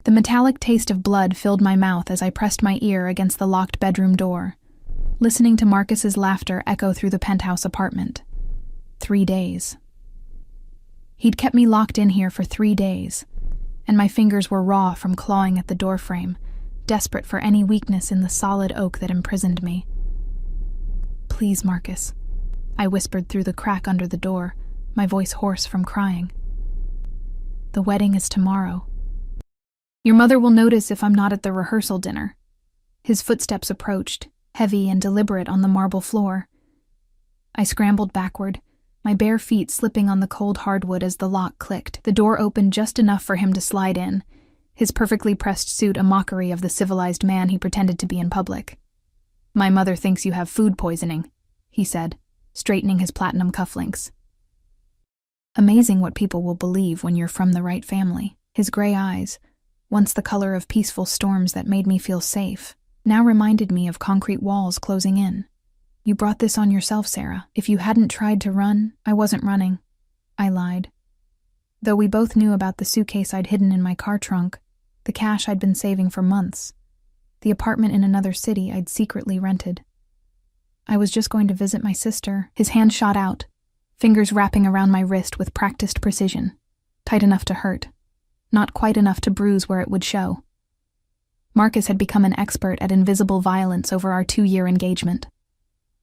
The metallic taste of blood filled my mouth as I pressed my ear against the locked bedroom door, listening to Marcus's laughter echo through the penthouse apartment. 3 days. He'd kept me locked in here for 3 days, and my fingers were raw from clawing at the doorframe, desperate for any weakness in the solid oak that imprisoned me. "Please, Marcus," I whispered through the crack under the door, my voice hoarse from crying. "The wedding is tomorrow. Your mother will notice if I'm not at the rehearsal dinner." His footsteps approached, heavy and deliberate on the marble floor. I scrambled backward, my bare feet slipping on the cold hardwood as the lock clicked. The door opened just enough for him to slide in, his perfectly pressed suit a mockery of the civilized man he pretended to be in public. "My mother thinks you have food poisoning," he said, straightening his platinum cufflinks. Amazing what people will believe when you're from the right family. His gray eyes, once the color of peaceful storms that made me feel safe, now reminded me of concrete walls closing in. "You brought this on yourself, Sarah. If you hadn't tried to run, I wasn't running," I lied. Though we both knew about the suitcase I'd hidden in my car trunk, the cash I'd been saving for months, the apartment in another city I'd secretly rented. "I was just going to visit my sister." His hand shot out, fingers wrapping around my wrist with practiced precision, tight enough to hurt, not quite enough to bruise where it would show. Marcus had become an expert at invisible violence over our 2-year engagement.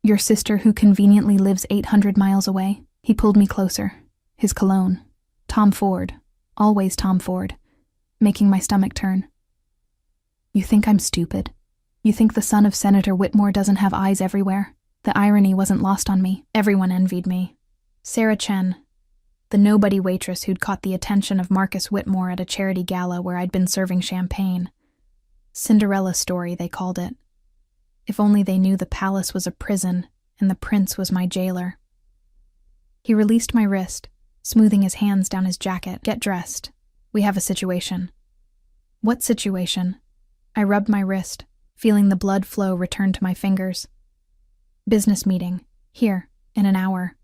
"Your sister who conveniently lives 800 miles away?" He pulled me closer, his cologne. Tom Ford, always Tom Ford, making my stomach turn. "You think I'm stupid? You think the son of Senator Whitmore doesn't have eyes everywhere?" The irony wasn't lost on me. Everyone envied me. Sarah Chen, the nobody waitress who'd caught the attention of Marcus Whitmore at a charity gala where I'd been serving champagne. Cinderella story, they called it. If only they knew the palace was a prison and the prince was my jailer. He released my wrist, smoothing his hands down his jacket. "Get dressed. We have a situation." "What situation?" I rubbed my wrist, feeling the blood flow return to my fingers. "Business meeting. Here, in an hour."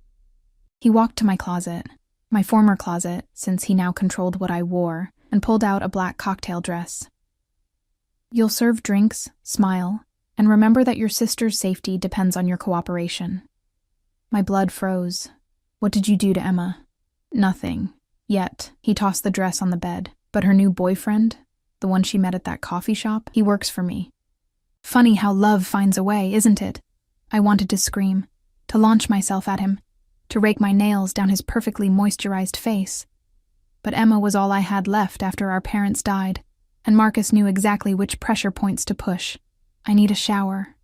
He walked to my closet, my former closet, since he now controlled what I wore, and pulled out a black cocktail dress. "You'll serve drinks, smile, and remember that your sister's safety depends on your cooperation." My blood froze. "What did you do to Emma?" "Nothing. Yet." He tossed the dress on the bed. "But her new boyfriend, the one she met at that coffee shop, he works for me." Funny how love finds a way, isn't it? I wanted to scream, to launch myself at him, to rake my nails down his perfectly moisturized face. But Emma was all I had left after our parents died, and Marcus knew exactly which pressure points to push. "I need a shower,"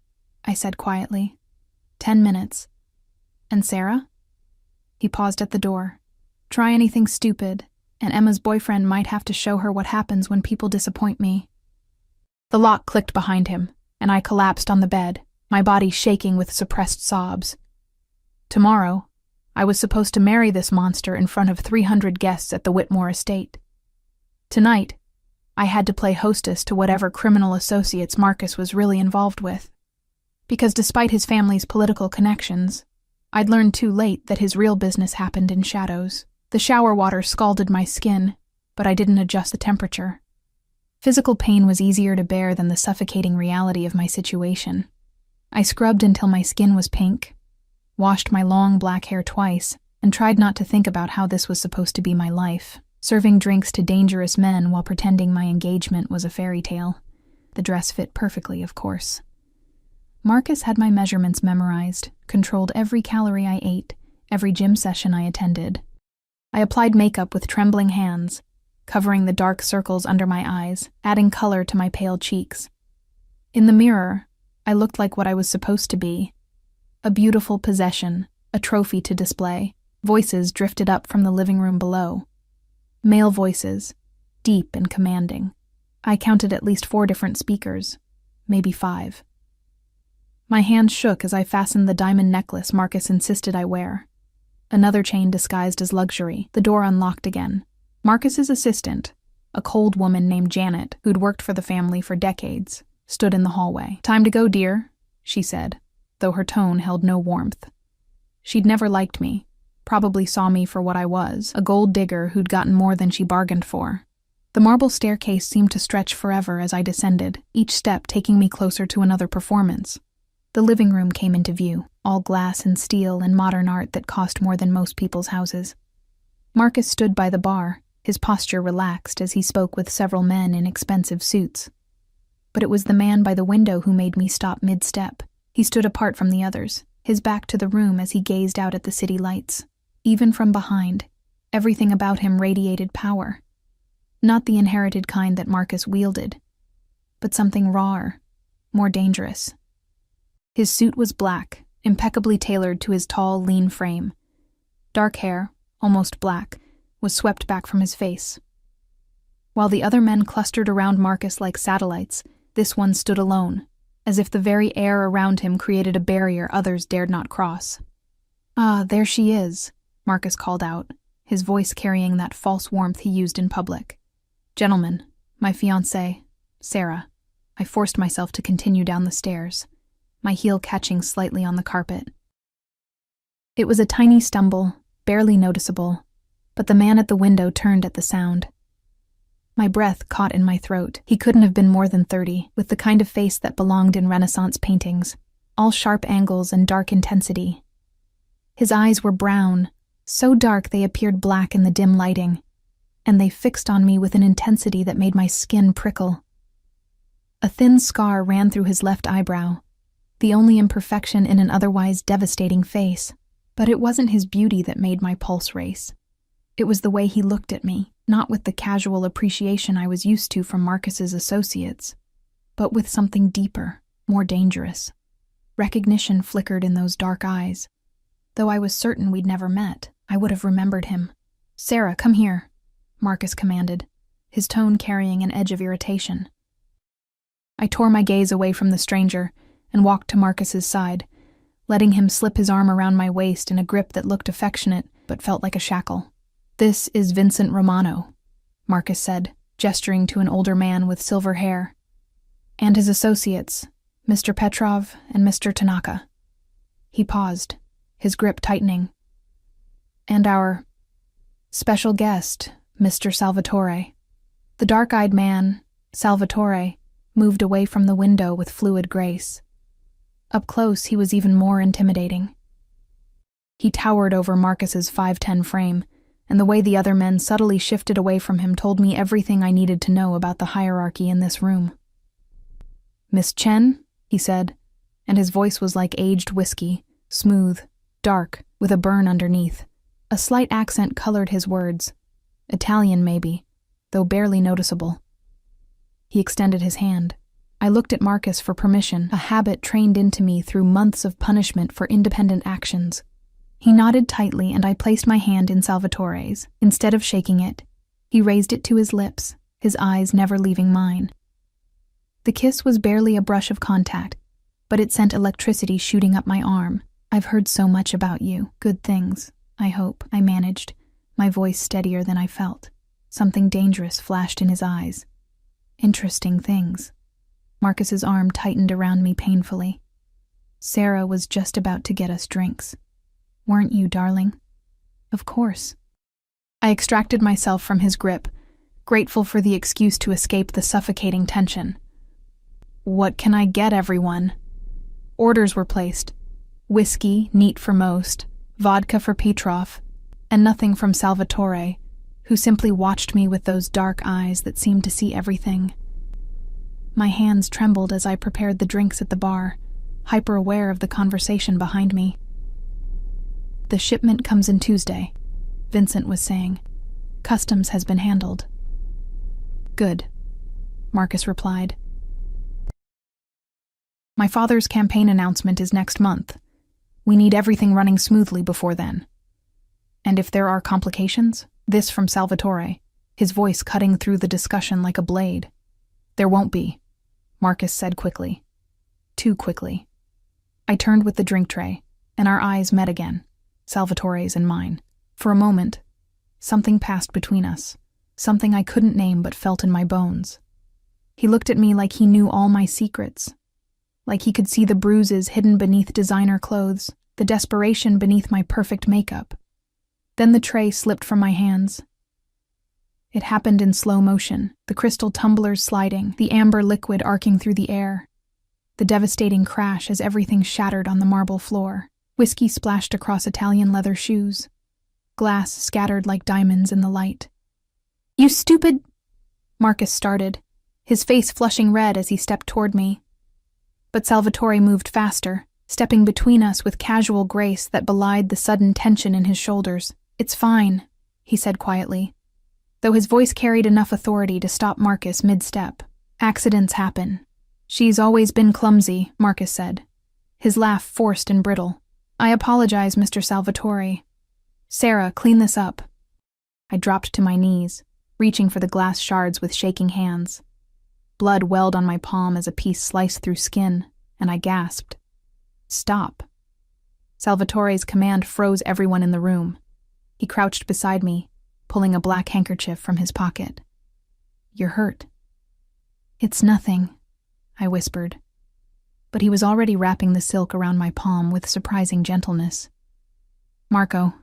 I said quietly. 10 minutes. "And Sarah?" He paused at the door. "Try anything stupid, and Emma's boyfriend might have to show her what happens when people disappoint me." The lock clicked behind him, and I collapsed on the bed, my body shaking with suppressed sobs. Tomorrow, I was supposed to marry this monster in front of 300 guests at the Whitmore estate. Tonight, I had to play hostess to whatever criminal associates Marcus was really involved with. Because despite his family's political connections, I'd learned too late that his real business happened in shadows. The shower water scalded my skin, but I didn't adjust the temperature. Physical pain was easier to bear than the suffocating reality of my situation. I scrubbed until my skin was pink, washed my long black hair twice, and tried not to think about how this was supposed to be my life, serving drinks to dangerous men while pretending my engagement was a fairy tale. The dress fit perfectly, of course. Marcus had my measurements memorized, controlled every calorie I ate, every gym session I attended. I applied makeup with trembling hands, covering the dark circles under my eyes, adding color to my pale cheeks. In the mirror, I looked like what I was supposed to be. A beautiful possession, a trophy to display. Voices drifted up from the living room below. Male voices, deep and commanding. I counted at least 4 different speakers, maybe 5. My hand shook as I fastened the diamond necklace Marcus insisted I wear. Another chain disguised as luxury. The door unlocked again. Marcus's assistant, a cold woman named Janet, who'd worked for the family for decades, stood in the hallway. "Time to go, dear," she said, though her tone held no warmth. She'd never liked me, probably saw me for what I was, a gold digger who'd gotten more than she bargained for. The marble staircase seemed to stretch forever as I descended, each step taking me closer to another performance. The living room came into view, all glass and steel and modern art that cost more than most people's houses. Marcus stood by the bar, his posture relaxed as he spoke with several men in expensive suits. But it was the man by the window who made me stop mid-step. He stood apart from the others, his back to the room as he gazed out at the city lights. Even from behind, everything about him radiated power. Not the inherited kind that Marcus wielded, but something rawer, more dangerous. His suit was black, impeccably tailored to his tall, lean frame. Dark hair, almost black, was swept back from his face. While the other men clustered around Marcus like satellites, this one stood alone, as if the very air around him created a barrier others dared not cross. "Ah, there she is," Marcus called out, his voice carrying that false warmth he used in public. "Gentlemen, my fiancé, Sarah." I forced myself to continue down the stairs, my heel catching slightly on the carpet. It was a tiny stumble, barely noticeable, but the man at the window turned at the sound. My breath caught in my throat. He couldn't have been more than 30, with the kind of face that belonged in Renaissance paintings, all sharp angles and dark intensity. His eyes were brown, so dark they appeared black in the dim lighting, and they fixed on me with an intensity that made my skin prickle. A thin scar ran through his left eyebrow, the only imperfection in an otherwise devastating face. But it wasn't his beauty that made my pulse race. It was the way he looked at me, not with the casual appreciation I was used to from Marcus's associates, but with something deeper, more dangerous. Recognition flickered in those dark eyes. Though I was certain we'd never met, I would have remembered him. "Sarah, come here," Marcus commanded, his tone carrying an edge of irritation. I tore my gaze away from the stranger and walked to Marcus's side, letting him slip his arm around my waist in a grip that looked affectionate but felt like a shackle. "This is Vincent Romano," Marcus said, gesturing to an older man with silver hair. "And his associates, Mr. Petrov and Mr. Tanaka." He paused, his grip tightening. "And our special guest, Mr. Salvatore." The dark-eyed man, Salvatore, moved away from the window with fluid grace. Up close, he was even more intimidating. He towered over Marcus's 5'10" frame, and the way the other men subtly shifted away from him told me everything I needed to know about the hierarchy in this room. "Miss Chen," he said, and his voice was like aged whiskey, smooth, dark, with a burn underneath. A slight accent colored his words. Italian, maybe, though barely noticeable. He extended his hand. I looked at Marcus for permission, a habit trained into me through months of punishment for independent actions. He nodded tightly, and I placed my hand in Salvatore's. Instead of shaking it, he raised it to his lips, his eyes never leaving mine. The kiss was barely a brush of contact, but it sent electricity shooting up my arm. "I've heard so much about you. Good things, I hope," I managed, my voice steadier than I felt. Something dangerous flashed in his eyes. "Interesting things." Marcus's arm tightened around me painfully. "Sarah was just about to get us drinks. Weren't you, darling?" "Of course." I extracted myself from his grip, grateful for the excuse to escape the suffocating tension. "What can I get everyone?" Orders were placed. Whiskey, neat for most, vodka for Petrov, and nothing from Salvatore, who simply watched me with those dark eyes that seemed to see everything. My hands trembled as I prepared the drinks at the bar, hyper-aware of the conversation behind me. "The shipment comes in Tuesday," Vincent was saying. "Customs has been handled." "Good," Marcus replied. "My father's campaign announcement is next month. We need everything running smoothly before then. And if there are complications," this from Salvatore, his voice cutting through the discussion like a blade. "There won't be," Marcus said quickly. Too quickly. I turned with the drink tray, and our eyes met again, Salvatore's and mine. For a moment, something passed between us, something I couldn't name but felt in my bones. He looked at me like he knew all my secrets, like he could see the bruises hidden beneath designer clothes, the desperation beneath my perfect makeup. Then the tray slipped from my hands. It happened in slow motion, the crystal tumblers sliding, the amber liquid arcing through the air. The devastating crash as everything shattered on the marble floor. Whiskey splashed across Italian leather shoes. Glass scattered like diamonds in the light. "You stupid—" Marcus started, his face flushing red as he stepped toward me. But Salvatore moved faster, stepping between us with casual grace that belied the sudden tension in his shoulders. "It's fine," he said quietly, though his voice carried enough authority to stop Marcus mid-step. "Accidents happen. She's always been clumsy," Marcus said, his laugh forced and brittle. "I apologize, Mr. Salvatore. Sarah, clean this up." I dropped to my knees, reaching for the glass shards with shaking hands. Blood welled on my palm as a piece sliced through skin, and I gasped. "Stop." Salvatore's command froze everyone in the room. He crouched beside me, pulling a black handkerchief from his pocket. "You're hurt." "It's nothing," I whispered. But he was already wrapping the silk around my palm with surprising gentleness. "Marco,"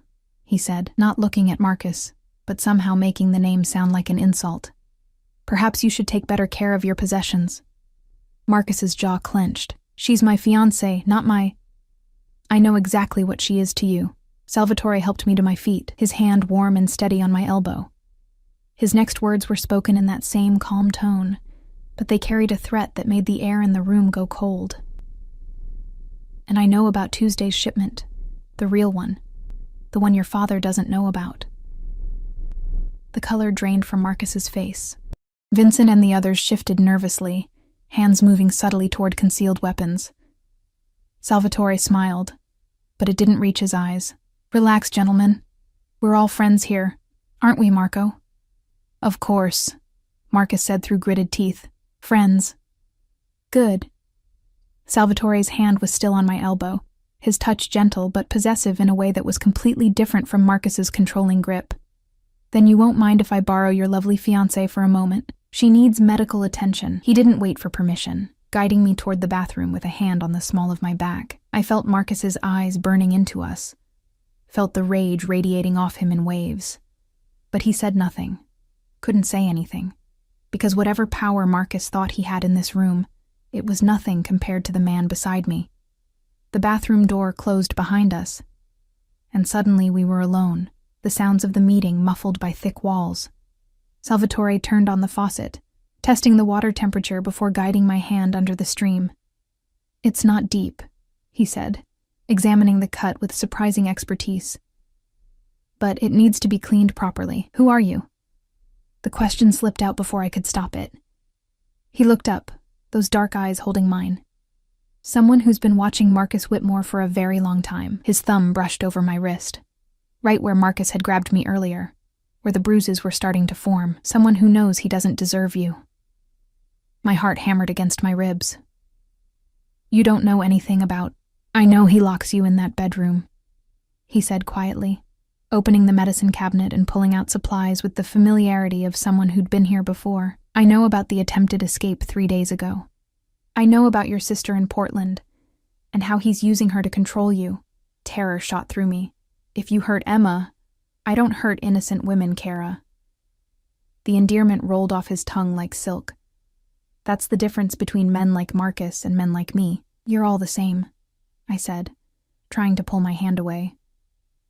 he said, not looking at Marcus, but somehow making the name sound like an insult. "Perhaps you should take better care of your possessions." Marcus's jaw clenched. "She's my fiancé, not my—" "I know exactly what she is to you." Salvatore helped me to my feet, his hand warm and steady on my elbow. His next words were spoken in that same calm tone, but they carried a threat that made the air in the room go cold. "And I know about Tuesday's shipment, the real one, the one your father doesn't know about." The color drained from Marcus's face. Vincent and the others shifted nervously, hands moving subtly toward concealed weapons. Salvatore smiled, but it didn't reach his eyes. "Relax, gentlemen. We're all friends here, aren't we, Marco?" "Of course," Marcus said through gritted teeth. "Friends." "Good." Salvatore's hand was still on my elbow, his touch gentle but possessive in a way that was completely different from Marcus's controlling grip. "Then you won't mind if I borrow your lovely fiancée for a moment? She needs medical attention." He didn't wait for permission, guiding me toward the bathroom with a hand on the small of my back. I felt Marcus's eyes burning into us, felt the rage radiating off him in waves. But he said nothing, couldn't say anything, because whatever power Marcus thought he had in this room, it was nothing compared to the man beside me. The bathroom door closed behind us, and suddenly we were alone, the sounds of the meeting muffled by thick walls. Salvatore turned on the faucet, testing the water temperature before guiding my hand under the stream. "It's not deep," he said, examining the cut with surprising expertise. "But it needs to be cleaned properly. Who are you?" The question slipped out before I could stop it. He looked up, those dark eyes holding mine. "Someone who's been watching Marcus Whitmore for a very long time." His thumb brushed over my wrist, right where Marcus had grabbed me earlier, where the bruises were starting to form. "Someone who knows he doesn't deserve you." My heart hammered against my ribs. "You don't know anything about—" "I know he locks you in that bedroom," he said quietly, opening the medicine cabinet and pulling out supplies with the familiarity of someone who'd been here before. "I know about the attempted escape 3 days ago. I know about your sister in Portland, and how he's using her to control you." Terror shot through me. "If you hurt Emma, I don't hurt innocent women, Kara." The endearment rolled off his tongue like silk. "That's the difference between men like Marcus and men like me. You're all the same," I said, trying to pull my hand away.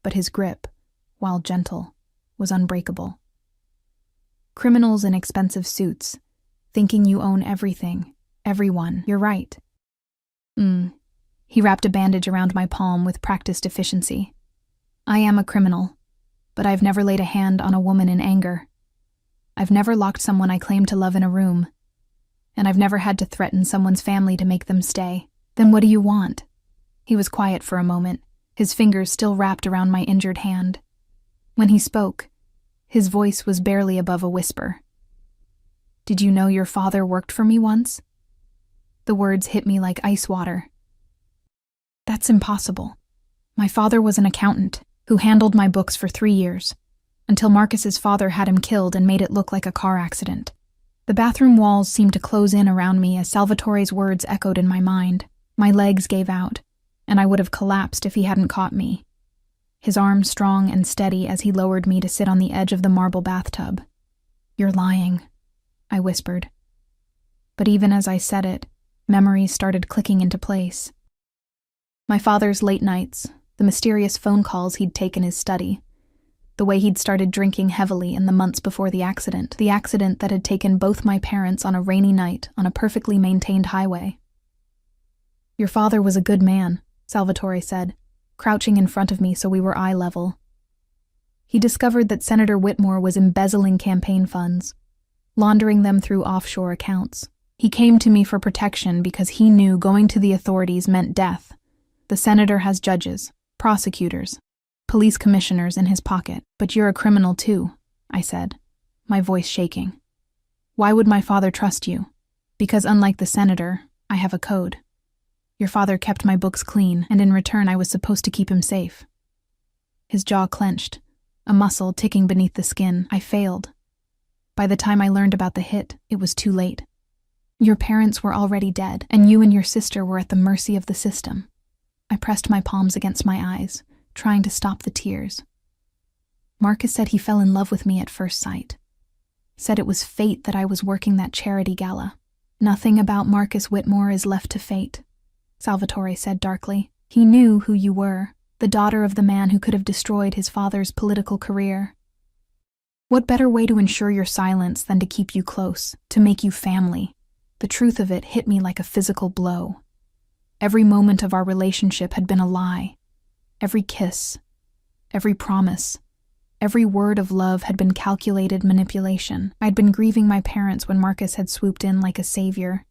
But his grip, while gentle, was unbreakable. "Criminals in expensive suits, thinking you own everything, everyone. You're right." He wrapped a bandage around my palm with practiced efficiency. "I am a criminal, but I've never laid a hand on a woman in anger. I've never locked someone I claim to love in a room, and I've never had to threaten someone's family to make them stay." "Then what do you want?" He was quiet for a moment, his fingers still wrapped around my injured hand. When he spoke, his voice was barely above a whisper. "Did you know your father worked for me once?" The words hit me like ice water. "That's impossible. My father was an accountant who handled my books for 3 years, until Marcus's father had him killed and made it look like a car accident." The bathroom walls seemed to close in around me as Salvatore's words echoed in my mind. My legs gave out, and I would have collapsed if he hadn't caught me, his arm strong and steady as he lowered me to sit on the edge of the marble bathtub. "You're lying," I whispered. But even as I said it, memories started clicking into place. My father's late nights, the mysterious phone calls he'd take in his study, the way he'd started drinking heavily in the months before the accident that had taken both my parents on a rainy night on a perfectly maintained highway. "Your father was a good man," Salvatore said, crouching in front of me so we were eye level. He discovered that Senator Whitmore was embezzling campaign funds, laundering them through offshore accounts. He came to me for protection because he knew going to the authorities meant death. The senator has judges, prosecutors, police commissioners in his pocket. "But you're a criminal too," I said, my voice shaking. "Why would my father trust you?" "Because unlike the senator, I have a code. Your father kept my books clean, and in return I was supposed to keep him safe." His jaw clenched, a muscle ticking beneath the skin. I failed. By the time I learned about the hit, it was too late. Your parents were already dead, and you and your sister were at the mercy of the system. I pressed my palms against my eyes, trying to stop the tears. Marcus said he fell in love with me at first sight. Said it was fate that I was working that charity gala. "Nothing about Marcus Whitmore is left to fate," Salvatore said darkly. "He knew who you were, the daughter of the man who could have destroyed his father's political career. What better way to ensure your silence than to keep you close, to make you family?" The truth of it hit me like a physical blow. Every moment of our relationship had been a lie. Every kiss, every promise, every word of love had been calculated manipulation. I'd been grieving my parents when Marcus had swooped in like a savior,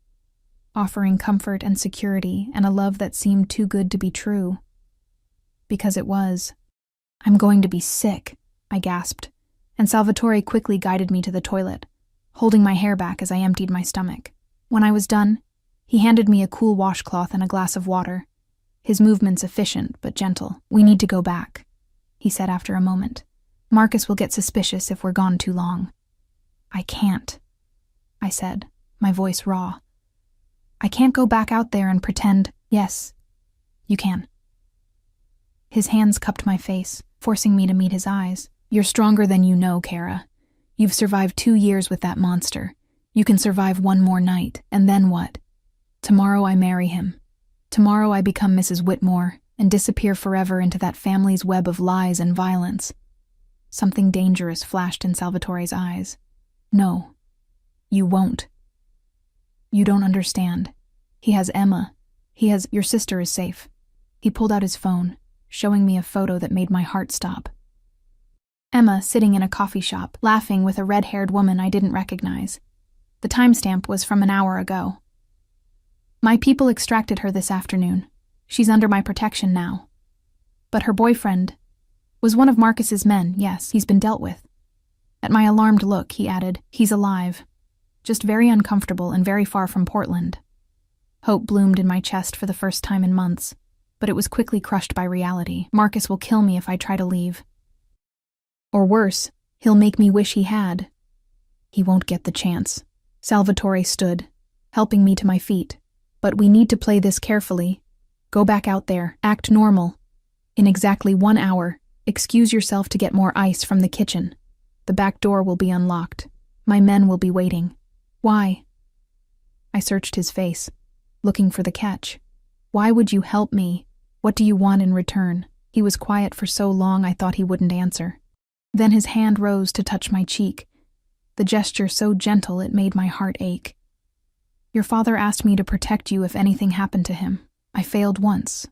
offering comfort and security and a love that seemed too good to be true. Because it was. "I'm going to be sick," I gasped, and Salvatore quickly guided me to the toilet, holding my hair back as I emptied my stomach. When I was done, he handed me a cool washcloth and a glass of water, his movements efficient but gentle. "We need to go back," he said after a moment. "Marcus will get suspicious if we're gone too long." "I can't," I said, my voice raw. "I can't go back out there and pretend." "Yes, you can." His hands cupped my face, forcing me to meet his eyes. "You're stronger than you know, Kara. You've survived 2 years with that monster. You can survive one more night, and then what? Tomorrow I marry him. Tomorrow I become Mrs. Whitmore and disappear forever into that family's web of lies and violence." Something dangerous flashed in Salvatore's eyes. "No, you won't. You don't understand. He has Emma. Your sister is safe." He pulled out his phone, showing me a photo that made my heart stop. Emma sitting in a coffee shop, laughing with a red-haired woman I didn't recognize. The timestamp was from an hour ago. "My people extracted her this afternoon. She's under my protection now. But her boyfriend was one of Marcus's men. Yes, he's been dealt with." At my alarmed look, he added, "He's alive. Just very uncomfortable and very far from Portland." Hope bloomed in my chest for the first time in months, but it was quickly crushed by reality. Marcus will kill me if I try to leave. Or worse, he'll make me wish he had. He won't get the chance. Salvatore stood, helping me to my feet. "But we need to play this carefully. Go back out there, act normal. In exactly 1 hour, excuse yourself to get more ice from the kitchen. The back door will be unlocked. My men will be waiting." "Why?" I searched his face, looking for the catch. "Why would you help me? What do you want in return?" He was quiet for so long I thought he wouldn't answer. Then his hand rose to touch my cheek, the gesture so gentle it made my heart ache. "Your father asked me to protect you if anything happened to him. I failed once.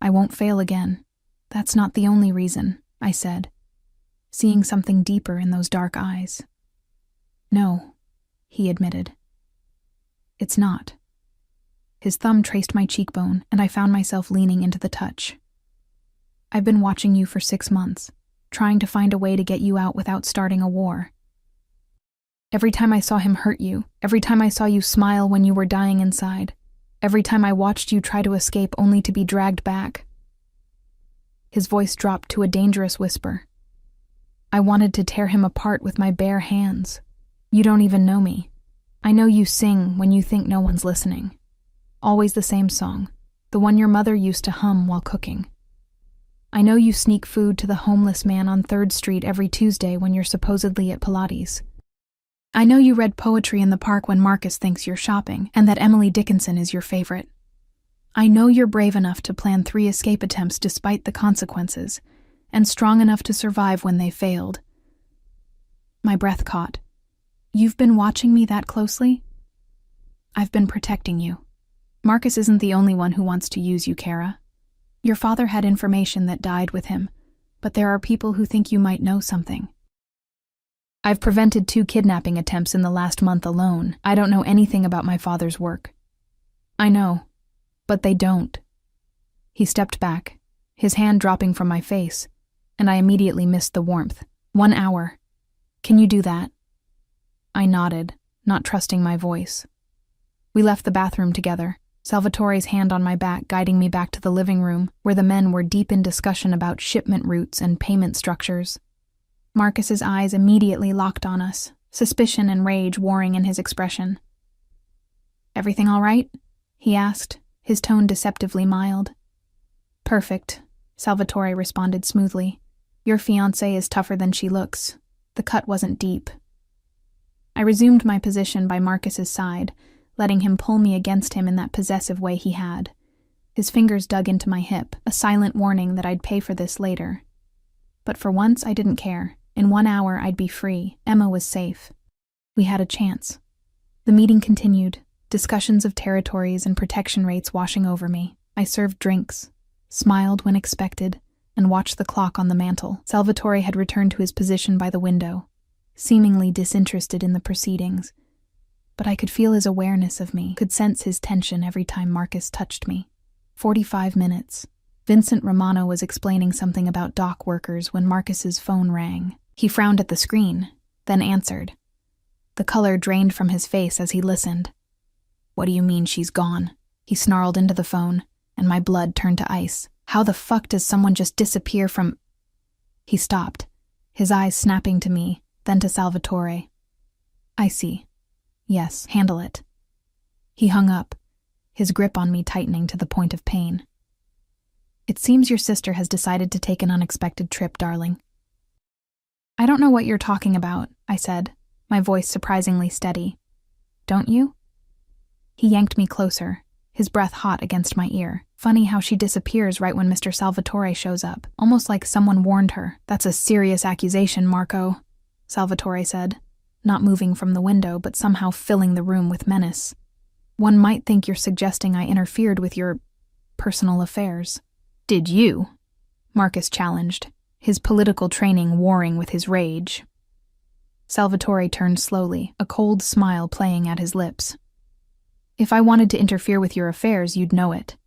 I won't fail again. That's not the only reason," I said, seeing something deeper in those dark eyes. "No," he admitted. "It's not." His thumb traced my cheekbone, and I found myself leaning into the touch. "I've been watching you for 6 months, trying to find a way to get you out without starting a war. Every time I saw him hurt you, every time I saw you smile when you were dying inside, every time I watched you try to escape only to be dragged back." His voice dropped to a dangerous whisper. I wanted to tear him apart with my bare hands. "You don't even know me. I know you sing when you think no one's listening. Always the same song, the one your mother used to hum while cooking. I know you sneak food to the homeless man on 3rd Street every Tuesday when you're supposedly at Pilates. I know you read poetry in the park when Marcus thinks you're shopping, and that Emily Dickinson is your favorite. I know you're brave enough to plan 3 escape attempts despite the consequences, and strong enough to survive when they failed. My breath caught. You've been watching me that closely? I've been protecting you. Marcus isn't the only one who wants to use you, Kara. Your father had information that died with him, but there are people who think you might know something. I've prevented 2 kidnapping attempts in the last month alone. I don't know anything about my father's work. I know, but they don't. He stepped back, his hand dropping from my face, and I immediately missed the warmth. 1 hour. Can you do that? I nodded, not trusting my voice. We left the bathroom together, Salvatore's hand on my back guiding me back to the living room, where the men were deep in discussion about shipment routes and payment structures. Marcus's eyes immediately locked on us, suspicion and rage warring in his expression. Everything all right? He asked, his tone deceptively mild. Perfect, Salvatore responded smoothly. Your fiancé is tougher than she looks. The cut wasn't deep. I resumed my position by Marcus's side, letting him pull me against him in that possessive way he had. His fingers dug into my hip, a silent warning that I'd pay for this later. But for once, I didn't care. In 1 hour, I'd be free. Emma was safe. We had a chance. The meeting continued, discussions of territories and protection rates washing over me. I served drinks, smiled when expected, and watched the clock on the mantel. Salvatore had returned to his position by the window, seemingly disinterested in the proceedings. But I could feel his awareness of me, could sense his tension every time Marcus touched me. 45 minutes. Vincent Romano was explaining something about dock workers when Marcus's phone rang. He frowned at the screen, then answered. The color drained from his face as he listened. What do you mean she's gone? He snarled into the phone, and my blood turned to ice. How the fuck does someone just disappear from... He stopped, his eyes snapping to me, then to Salvatore. I see. Yes, handle it. He hung up, his grip on me tightening to the point of pain. It seems your sister has decided to take an unexpected trip, darling. I don't know what you're talking about, I said, my voice surprisingly steady. Don't you? He yanked me closer, his breath hot against my ear. Funny how she disappears right when Mr. Salvatore shows up, almost like someone warned her. That's a serious accusation, Marco, Salvatore said, not moving from the window but somehow filling the room with menace. One might think you're suggesting I interfered with your personal affairs. Did you? Marcus challenged, his political training warring with his rage. Salvatore turned slowly, a cold smile playing at his lips. If I wanted to interfere with your affairs, you'd know it.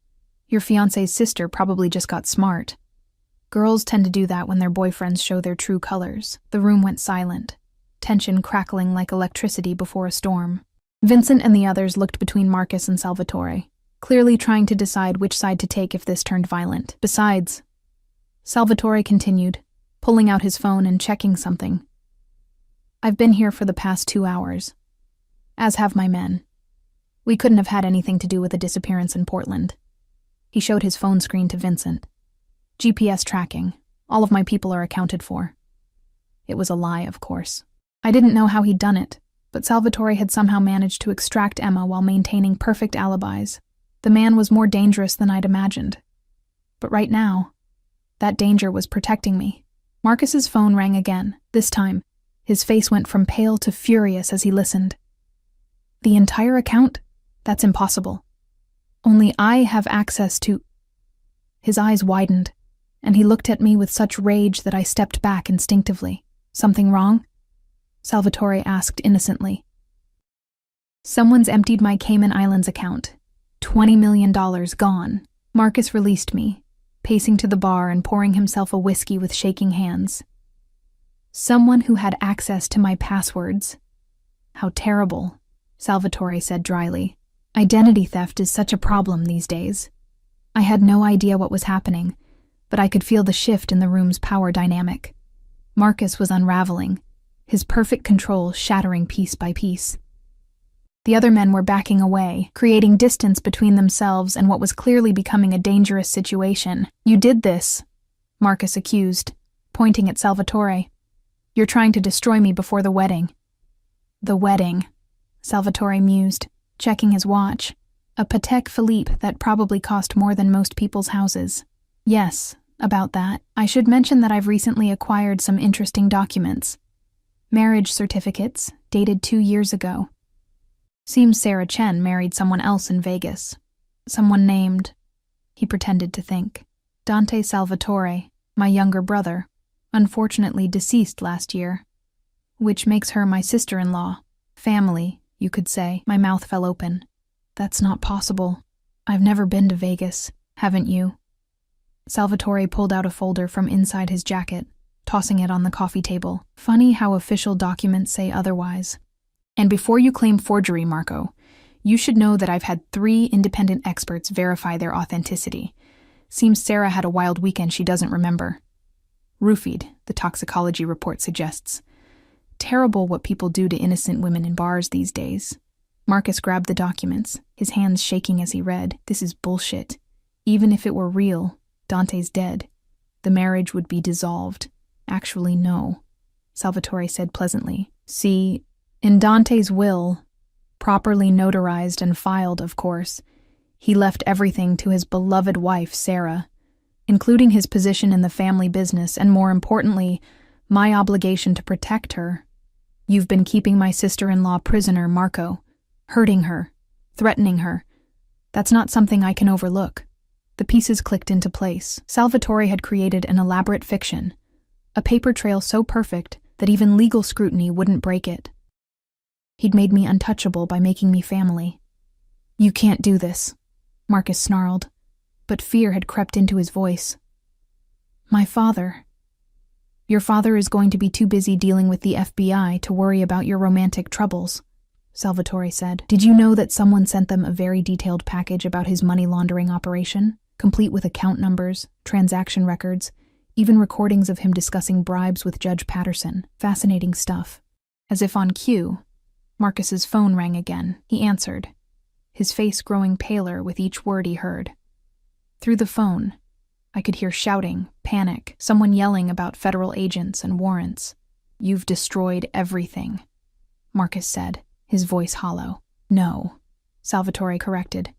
Your fiancé's sister probably just got smart. Girls tend to do that when their boyfriends show their true colors. The room went silent, tension crackling like electricity before a storm. Vincent and the others looked between Marcus and Salvatore, clearly trying to decide which side to take if this turned violent. Besides, Salvatore continued, pulling out his phone and checking something. I've been here for the past 2 hours, as have my men. We couldn't have had anything to do with the disappearance in Portland. He showed his phone screen to Vincent. GPS tracking. All of my people are accounted for. It was a lie, of course. I didn't know how he'd done it, but Salvatore had somehow managed to extract Emma while maintaining perfect alibis. The man was more dangerous than I'd imagined. But right now, that danger was protecting me. Marcus's phone rang again. This time, his face went from pale to furious as he listened. The entire account? That's impossible. Only I have access to... His eyes widened, and he looked at me with such rage that I stepped back instinctively. Something wrong? Salvatore asked innocently. Someone's emptied my Cayman Islands account. $20 million gone. Marcus released me, pacing to the bar and pouring himself a whiskey with shaking hands. Someone who had access to my passwords. How terrible, Salvatore said dryly. Identity theft is such a problem these days. I had no idea what was happening, but I could feel the shift in the room's power dynamic. Marcus was unraveling, his perfect control shattering piece by piece. The other men were backing away, creating distance between themselves and what was clearly becoming a dangerous situation. You did this, Marcus accused, pointing at Salvatore. You're trying to destroy me before the wedding. The wedding, Salvatore mused, checking his watch. A Patek Philippe that probably cost more than most people's houses. Yes, about that. I should mention that I've recently acquired some interesting documents. Marriage certificates, dated 2 years ago. Seems Sarah Chen married someone else in Vegas. Someone named, he pretended to think, Dante Salvatore, my younger brother, unfortunately deceased last year. Which makes her my sister-in-law. Family, you could say. My mouth fell open. That's not possible. I've never been to Vegas, haven't you? Salvatore pulled out a folder from inside his jacket, tossing it on the coffee table. Funny how official documents say otherwise. And before you claim forgery, Marco, you should know that I've had 3 independent experts verify their authenticity. Seems Sarah had a wild weekend she doesn't remember. Roofied, the toxicology report suggests. Terrible what people do to innocent women in bars these days. Marcus grabbed the documents, his hands shaking as he read. This is bullshit. Even if it were real, Dante's dead. The marriage would be dissolved. Actually, no, Salvatore said pleasantly. See, in Dante's will, properly notarized and filed, of course, he left everything to his beloved wife, Sarah, including his position in the family business and, more importantly, my obligation to protect her. You've been keeping my sister-in-law prisoner, Marco. Hurting her, threatening her. That's not something I can overlook. The pieces clicked into place. Salvatore had created an elaborate fiction, a paper trail so perfect that even legal scrutiny wouldn't break it. He'd made me untouchable by making me family. You can't do this, Marcus snarled, but fear had crept into his voice. My father. Your father is going to be too busy dealing with the FBI to worry about your romantic troubles, Salvatore said. Did you know that someone sent them a very detailed package about his money laundering operation, complete with account numbers, transaction records, even recordings of him discussing bribes with Judge Patterson? Fascinating stuff. As if on cue, Marcus's phone rang again. He answered, his face growing paler with each word he heard. Through the phone, I could hear shouting, panic, someone yelling about federal agents and warrants. You've destroyed everything, Marcus said, his voice hollow. No, Salvatore corrected.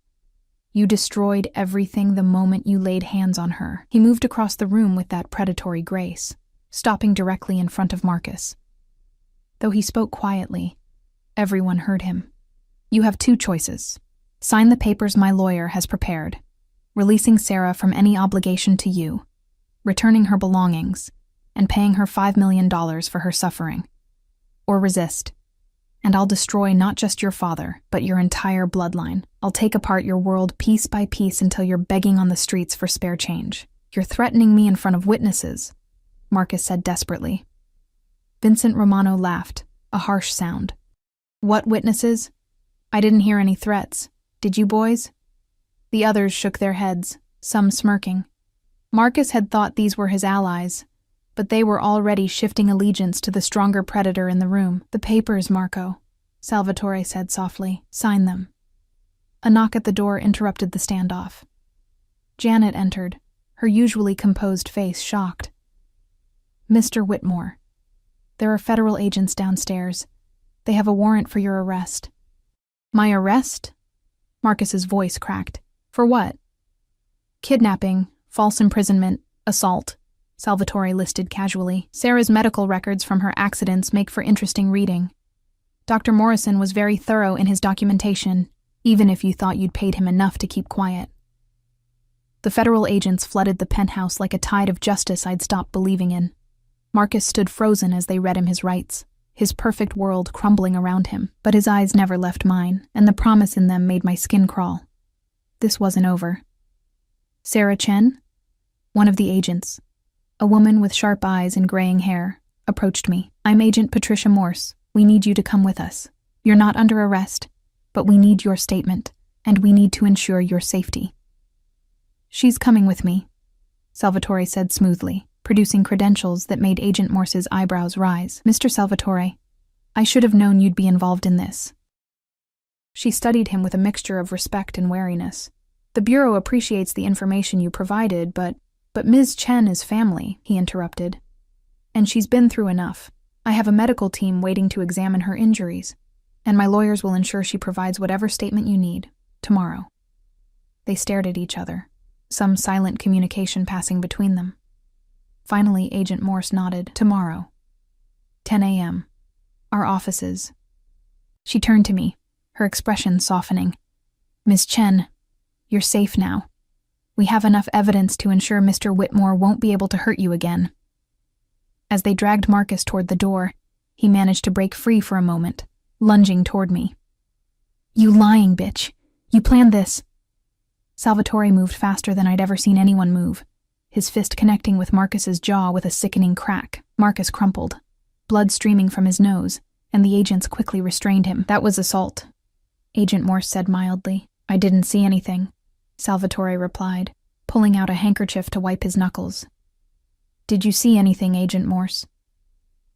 You destroyed everything the moment you laid hands on her. He moved across the room with that predatory grace, stopping directly in front of Marcus. Though he spoke quietly, everyone heard him. You have 2 choices. Sign the papers my lawyer has prepared, releasing Sarah from any obligation to you, returning her belongings, and paying her $5 million for her suffering. Or resist, and I'll destroy not just your father, but your entire bloodline. I'll take apart your world piece by piece until you're begging on the streets for spare change. You're threatening me in front of witnesses, Marcus said desperately. Vincent Romano laughed, a harsh sound. What witnesses? I didn't hear any threats. Did you boys? The others shook their heads, some smirking. Marcus had thought these were his allies, but they were already shifting allegiance to the stronger predator in the room. The papers, Marco, Salvatore said softly. Sign them. A knock at the door interrupted the standoff. Janet entered, her usually composed face shocked. Mr. Whitmore, there are federal agents downstairs. They have a warrant for your arrest. My arrest? Marcus's voice cracked. For what? Kidnapping, false imprisonment, assault, Salvatore listed casually. Sarah's medical records from her accidents make for interesting reading. Dr. Morrison was very thorough in his documentation, even if you thought you'd paid him enough to keep quiet. The federal agents flooded the penthouse like a tide of justice I'd stopped believing in. Marcus stood frozen as they read him his rights, his perfect world crumbling around him, but his eyes never left mine, and the promise in them made my skin crawl. This wasn't over. Sarah Chen, one of the agents, a woman with sharp eyes and graying hair, approached me. I'm Agent Patricia Morse. We need you to come with us. You're not under arrest, but we need your statement, and we need to ensure your safety. She's coming with me, Salvatore said smoothly, producing credentials that made Agent Morse's eyebrows rise. Mr. Salvatore, I should have known you'd be involved in this. She studied him with a mixture of respect and wariness. The Bureau appreciates the information you provided, but Ms. Chen is family, he interrupted. And she's been through enough. I have a medical team waiting to examine her injuries, and my lawyers will ensure she provides whatever statement you need, tomorrow." They stared at each other, some silent communication passing between them. Finally, Agent Morse nodded. "Tomorrow. 10 a.m. Our offices." She turned to me, her expression softening. "Ms. Chen, you're safe now. We have enough evidence to ensure Mr. Whitmore won't be able to hurt you again." As they dragged Marcus toward the door, he managed to break free for a moment, lunging toward me. "You lying bitch! You planned this!" Salvatore moved faster than I'd ever seen anyone move, his fist connecting with Marcus's jaw with a sickening crack. Marcus crumpled, blood streaming from his nose, and the agents quickly restrained him. "That was assault," Agent Morse said mildly. "I didn't see anything," Salvatore replied, pulling out a handkerchief to wipe his knuckles. "Did you see anything, Agent Morse?"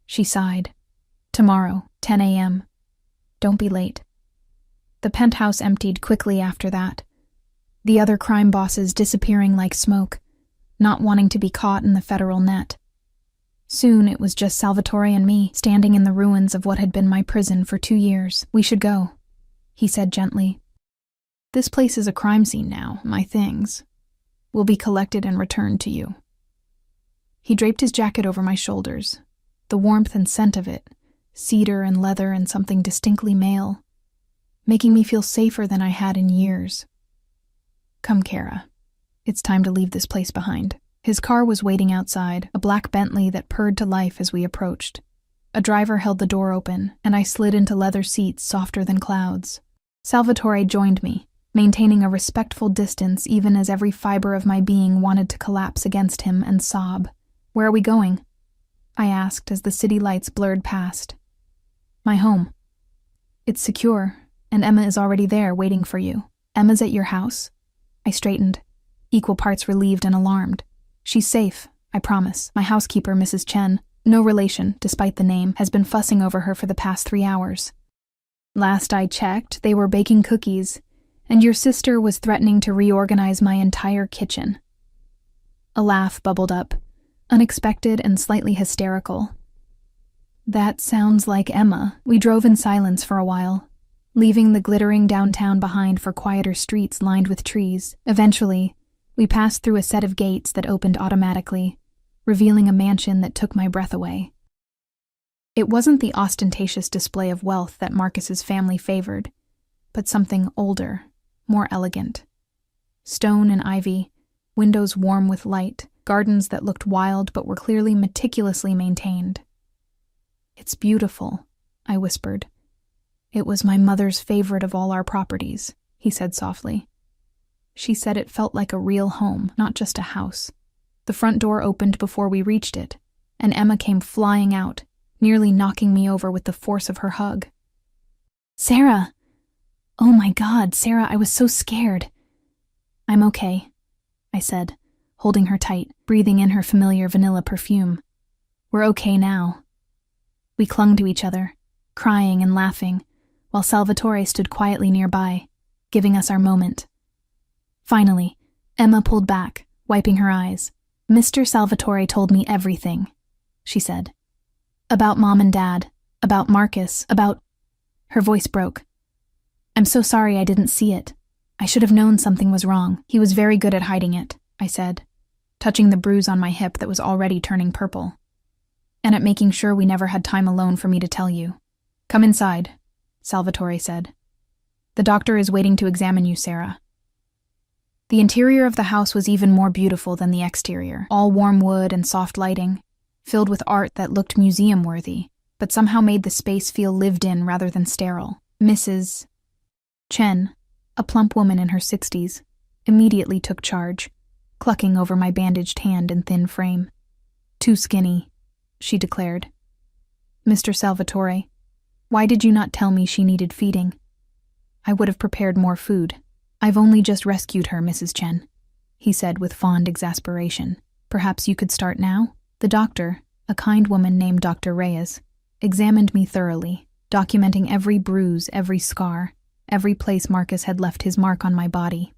She sighed. "Tomorrow, 10 a.m. Don't be late." The penthouse emptied quickly after that, the other crime bosses disappearing like smoke, not wanting to be caught in the federal net. Soon it was just Salvatore and me, standing in the ruins of what had been my prison for 2 years. "We should go," he said gently. "This place is a crime scene now. My things will be collected and returned to you." He draped his jacket over my shoulders, the warmth and scent of it, cedar and leather and something distinctly male, making me feel safer than I had in years. "Come, Kara. It's time to leave this place behind." His car was waiting outside, a black Bentley that purred to life as we approached. A driver held the door open, and I slid into leather seats softer than clouds. Salvatore joined me, maintaining a respectful distance even as every fiber of my being wanted to collapse against him and sob. "Where are we going?" I asked as the city lights blurred past. "My home. It's secure, and Emma is already there waiting for you." "Emma's at your house?" I straightened, equal parts relieved and alarmed. "She's safe, I promise. My housekeeper, Mrs. Chen, no relation, despite the name, has been fussing over her for the past 3 hours. Last I checked, they were baking cookies, and your sister was threatening to reorganize my entire kitchen." A laugh bubbled up, unexpected and slightly hysterical. "That sounds like Emma." We drove in silence for a while, leaving the glittering downtown behind for quieter streets lined with trees. Eventually, we passed through a set of gates that opened automatically, revealing a mansion that took my breath away. It wasn't the ostentatious display of wealth that Marcus's family favored, but something older, more elegant. Stone and ivy, windows warm with light, gardens that looked wild but were clearly meticulously maintained. "It's beautiful," I whispered. "It was my mother's favorite of all our properties," he said softly. She said it felt like a real home, not just a house. The front door opened before we reached it, and Emma came flying out, nearly knocking me over with the force of her hug. "Sarah! Oh my God, Sarah, I was so scared." "I'm okay," I said, holding her tight, breathing in her familiar vanilla perfume. "We're okay now." We clung to each other, crying and laughing, while Salvatore stood quietly nearby, giving us our moment. Finally, Emma pulled back, wiping her eyes. "Mr. Salvatore told me everything," she said. "About Mom and Dad, about Marcus, about—" Her voice broke. "I'm so sorry I didn't see it. I should have known something was wrong. He was very good at hiding it," I said, touching the bruise on my hip that was already turning purple. "And at making sure we never had time alone for me to tell you." "Come inside," Salvatore said. "The doctor is waiting to examine you, Sarah." The interior of the house was even more beautiful than the exterior, all warm wood and soft lighting, filled with art that looked museum-worthy, but somehow made the space feel lived in rather than sterile. Mrs. Chen, a plump woman in her 60s, immediately took charge, clucking over my bandaged hand and thin frame. "Too skinny," she declared. "Mr. Salvatore, why did you not tell me she needed feeding? I would have prepared more food." "I've only just rescued her, Mrs. Chen," he said with fond exasperation. "Perhaps you could start now?" The doctor, a kind woman named Dr. Reyes, examined me thoroughly, documenting every bruise, every scar, every place Marcus had left his mark on my body.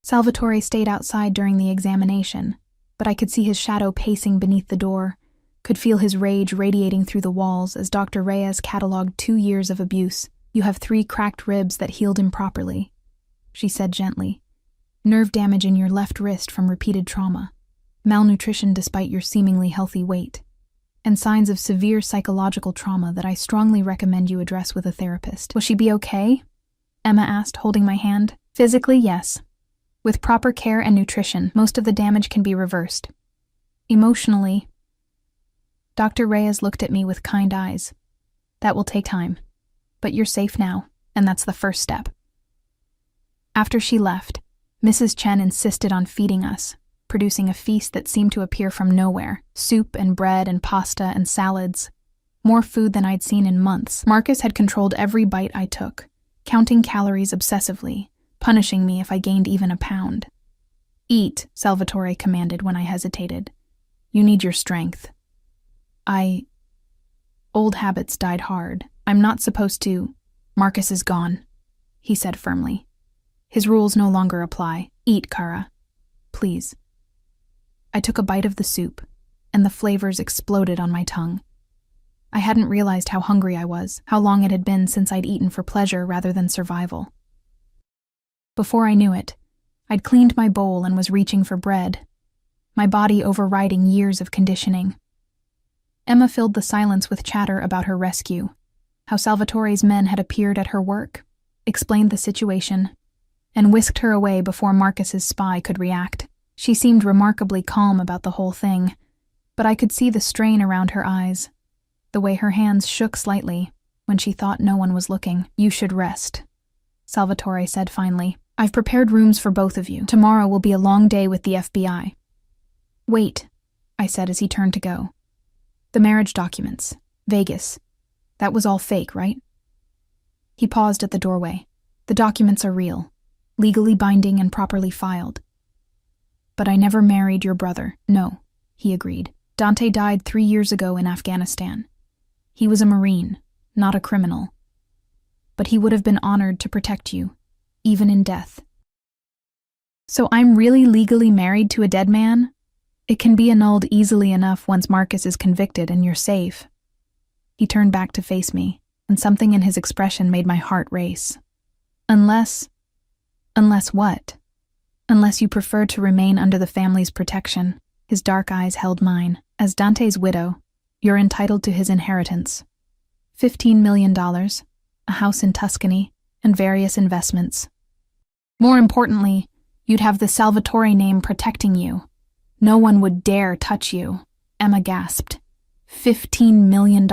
Salvatore stayed outside during the examination, but I could see his shadow pacing beneath the door, could feel his rage radiating through the walls as Dr. Reyes cataloged 2 years of abuse. "You have 3 cracked ribs that healed improperly," she said gently. "Nerve damage in your left wrist from repeated trauma. Malnutrition despite your seemingly healthy weight. And signs of severe psychological trauma that I strongly recommend you address with a therapist." "Will she be okay?" Emma asked, holding my hand. "Physically, yes. With proper care and nutrition, most of the damage can be reversed. Emotionally..." Dr. Reyes looked at me with kind eyes. "That will take time. But you're safe now, and that's the first step." After she left, Mrs. Chen insisted on feeding us, producing a feast that seemed to appear from nowhere. Soup and bread and pasta and salads. More food than I'd seen in months. Marcus had controlled every bite I took, counting calories obsessively, punishing me if I gained even a pound. "Eat," Salvatore commanded when I hesitated. "You need your strength." Old habits died hard. "I'm not supposed to..." "Marcus is gone," he said firmly. "His rules no longer apply. Eat, Kara. Please." I took a bite of the soup, and the flavors exploded on my tongue. I hadn't realized how hungry I was, how long it had been since I'd eaten for pleasure rather than survival. Before I knew it, I'd cleaned my bowl and was reaching for bread, my body overriding years of conditioning. Emma filled the silence with chatter about her rescue, how Salvatore's men had appeared at her work, explained the situation, and whisked her away before Marcus's spy could react. She seemed remarkably calm about the whole thing, but I could see the strain around her eyes, the way her hands shook slightly when she thought no one was looking. "You should rest," Salvatore said finally. "I've prepared rooms for both of you. Tomorrow will be a long day with the FBI." "Wait," I said as he turned to go. "The marriage documents. Vegas. That was all fake, right?" He paused at the doorway. "The documents are real, legally binding and properly filed." "But I never married your brother." "No," he agreed. "Dante died 3 years ago in Afghanistan. He was a Marine, not a criminal. But he would have been honored to protect you, even in death." "So I'm really legally married to a dead man? It can be annulled easily enough once Marcus is convicted and you're safe." He turned back to face me, and something in his expression made my heart race. Unless what? "Unless you prefer to remain under the family's protection." His dark eyes held mine. "As Dante's widow, you're entitled to his inheritance. $15 million, a house in Tuscany, and various investments. More importantly, you'd have the Salvatore name protecting you. No one would dare touch you." Emma gasped. $15 million?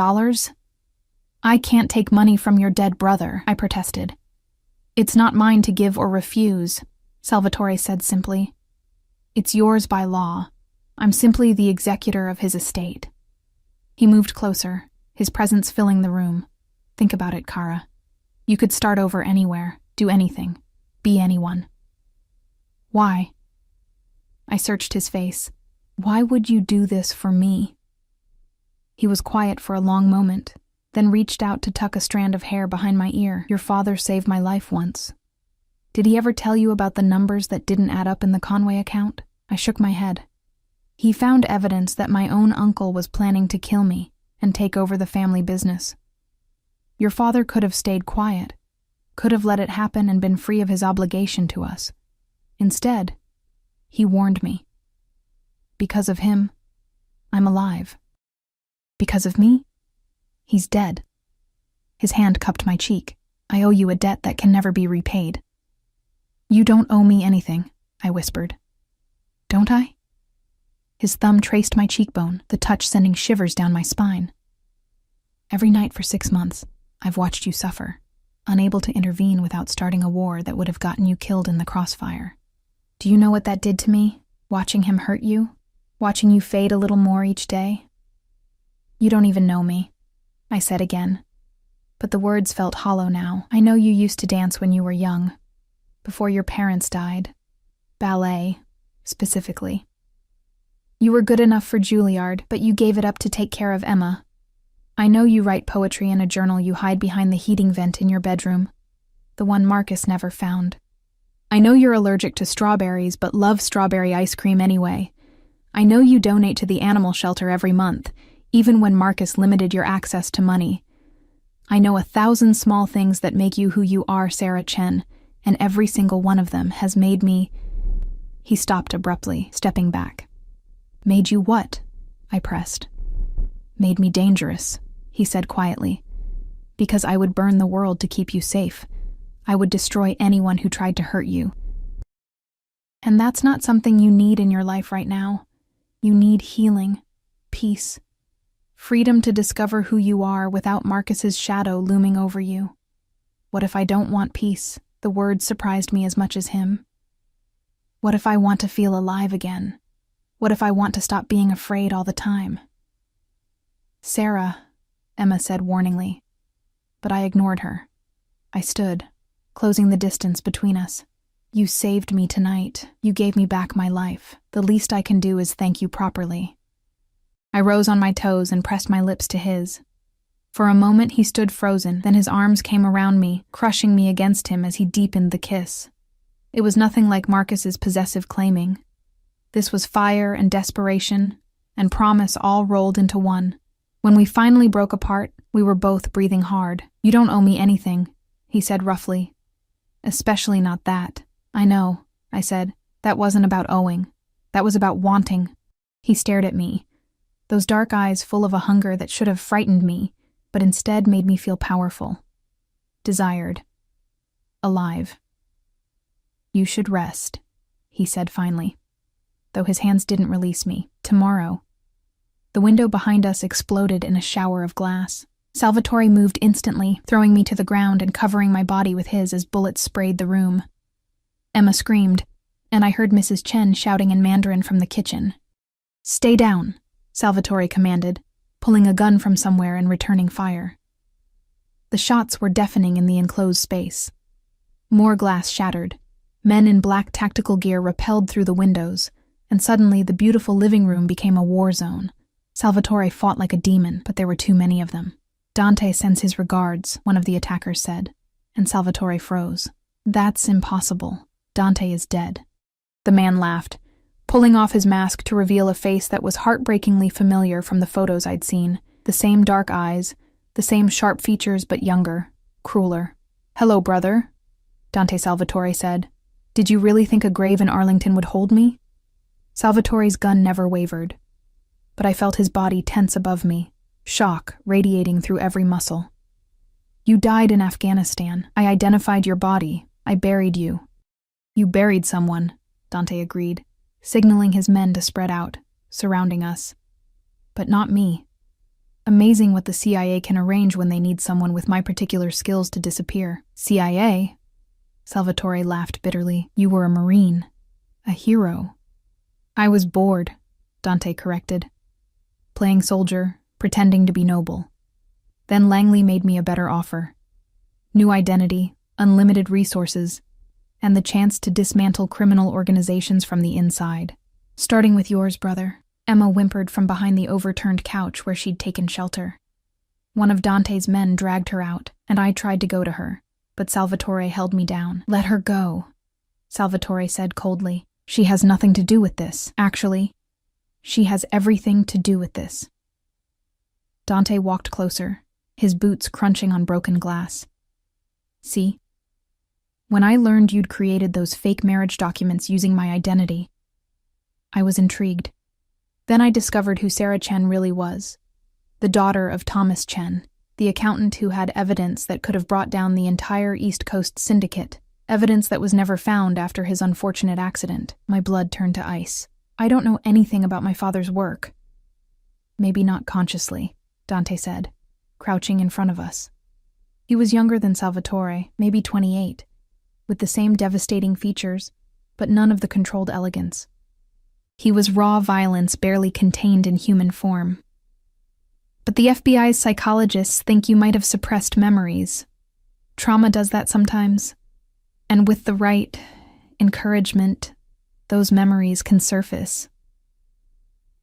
"I can't take money from your dead brother," I protested. "It's not mine to give or refuse," Salvatore said simply. "It's yours by law. I'm simply the executor of his estate." He moved closer, his presence filling the room. "Think about it, Kara. You could start over anywhere, do anything, be anyone." "Why?" I searched his face. "Why would you do this for me?" He was quiet for a long moment, then reached out to tuck a strand of hair behind my ear. "Your father saved my life once. Did he ever tell you about the numbers that didn't add up in the Conway account?" I shook my head. "He found evidence that my own uncle was planning to kill me and take over the family business. Your father could have stayed quiet, could have let it happen and been free of his obligation to us. Instead, he warned me. Because of him, I'm alive. Because of me, he's dead." His hand cupped my cheek. "I owe you a debt that can never be repaid." "You don't owe me anything," I whispered. "Don't I?" His thumb traced my cheekbone, the touch sending shivers down my spine. "Every night for 6 months, I've watched you suffer, unable to intervene without starting a war that would have gotten you killed in the crossfire. Do you know what that did to me, watching him hurt you, watching you fade a little more each day?" "You don't even know me," I said again. But the words felt hollow now. "I know you used to dance when you were young, before your parents died. Ballet, specifically. You were good enough for Juilliard, but you gave it up to take care of Emma. I know you write poetry in a journal you hide behind the heating vent in your bedroom, the one Marcus never found. I know you're allergic to strawberries but love strawberry ice cream anyway. I know you donate to the animal shelter every month, even when Marcus limited your access to money. I know 1,000 small things that make you who you are, Sarah Chen, and every single one of them has made me—" He stopped abruptly, stepping back. "Made you what?" I pressed. "Made me dangerous," he said quietly. "Because I would burn the world to keep you safe. I would destroy anyone who tried to hurt you. And that's not something you need in your life right now. You need healing, peace, freedom to discover who you are without Marcus's shadow looming over you. What if I don't want peace?" The words surprised me as much as him. "What if I want to feel alive again? What if I want to stop being afraid all the time?" "Sarah," Emma said warningly, but I ignored her. I stood, closing the distance between us. "You saved me tonight. You gave me back my life. The least I can do is thank you properly." I rose on my toes and pressed my lips to his. For a moment he stood frozen, then his arms came around me, crushing me against him as he deepened the kiss. It was nothing like Marcus's possessive claiming. This was fire and desperation and promise all rolled into one. When we finally broke apart, we were both breathing hard. "You don't owe me anything," he said roughly. "Especially not that." "I know," I said. "That wasn't about owing. That was about wanting." He stared at me, those dark eyes full of a hunger that should have frightened me, but instead made me feel powerful, desired, alive. "You should rest," he said finally, though his hands didn't release me. "Tomorrow." The window behind us exploded in a shower of glass. Salvatore moved instantly, throwing me to the ground and covering my body with his as bullets sprayed the room. Emma screamed, and I heard Mrs. Chen shouting in Mandarin from the kitchen. "Stay down," Salvatore commanded, pulling a gun from somewhere and returning fire. The shots were deafening in the enclosed space. More glass shattered. Men in black tactical gear rappelled through the windows, and suddenly the beautiful living room became a war zone. Salvatore fought like a demon, but there were too many of them. "Dante sends his regards," one of the attackers said, and Salvatore froze. "That's impossible. Dante is dead." The man laughed, pulling off his mask to reveal a face that was heartbreakingly familiar from the photos I'd seen. The same dark eyes, the same sharp features but younger, crueler. "Hello, brother," Dante Salvatore said. "Did you really think a grave in Arlington would hold me?" Salvatore's gun never wavered, but I felt his body tense above me, shock radiating through every muscle. "You died in Afghanistan. I identified your body. I buried you." "You buried someone," Dante agreed, signaling his men to spread out, surrounding us. "But not me. Amazing what the CIA can arrange when they need someone with my particular skills to disappear." "CIA?" Salvatore laughed bitterly. "You were a Marine. A hero." "I was bored," Dante corrected. "Playing soldier, pretending to be noble. Then Langley made me a better offer. New identity, unlimited resources, and the chance to dismantle criminal organizations from the inside. Starting with yours, brother." Emma whimpered from behind the overturned couch where she'd taken shelter. One of Dante's men dragged her out, and I tried to go to her, but Salvatore held me down. "Let her go," Salvatore said coldly. "She has nothing to do with this. Actually, she has everything to do with this." Dante walked closer, his boots crunching on broken glass. "See? When I learned you'd created those fake marriage documents using my identity, I was intrigued. Then I discovered who Sarah Chen really was, the daughter of Thomas Chen, the accountant who had evidence that could have brought down the entire East Coast syndicate, evidence that was never found after his unfortunate accident." My blood turned to ice. "I don't know anything about my father's work." "Maybe not consciously," Dante said, crouching in front of us. He was younger than Salvatore, maybe 28, with the same devastating features, but none of the controlled elegance. He was raw violence barely contained in human form. "But the FBI's psychologists think you might have suppressed memories. Trauma does that sometimes. And with the right encouragement, those memories can surface."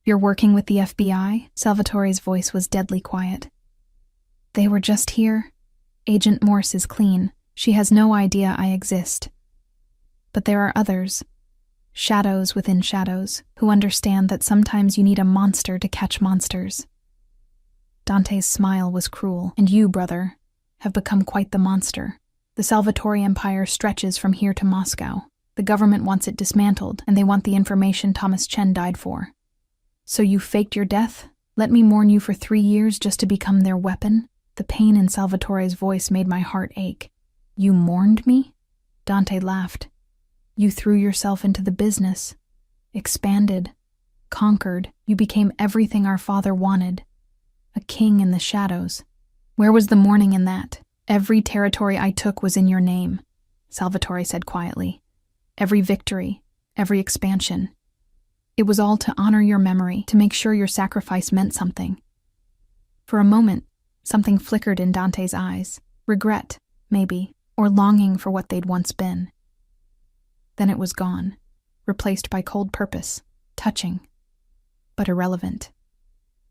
"You're working with the FBI?" Salvatore's voice was deadly quiet. "They were just here. Agent Morse is clean. She has no idea I exist. But there are others, shadows within shadows, who understand that sometimes you need a monster to catch monsters. Dante's smile was cruel. And you, brother, have become quite the monster. The Salvatore Empire stretches from here to Moscow. The government wants it dismantled, and they want the information Thomas Chen died for. So you faked your death? Let me mourn you for 3 years just to become their weapon? The pain in Salvatore's voice made my heart ache. You mourned me? Dante laughed. You threw yourself into the business. Expanded. Conquered. You became everything our father wanted. A king in the shadows. Where was the mourning in that? Every territory I took was in your name, Salvatore said quietly. Every victory, every expansion. It was all to honor your memory, to make sure your sacrifice meant something. For a moment, something flickered in Dante's eyes. Regret, maybe, or longing for what they'd once been. Then it was gone, replaced by cold purpose, touching, but irrelevant.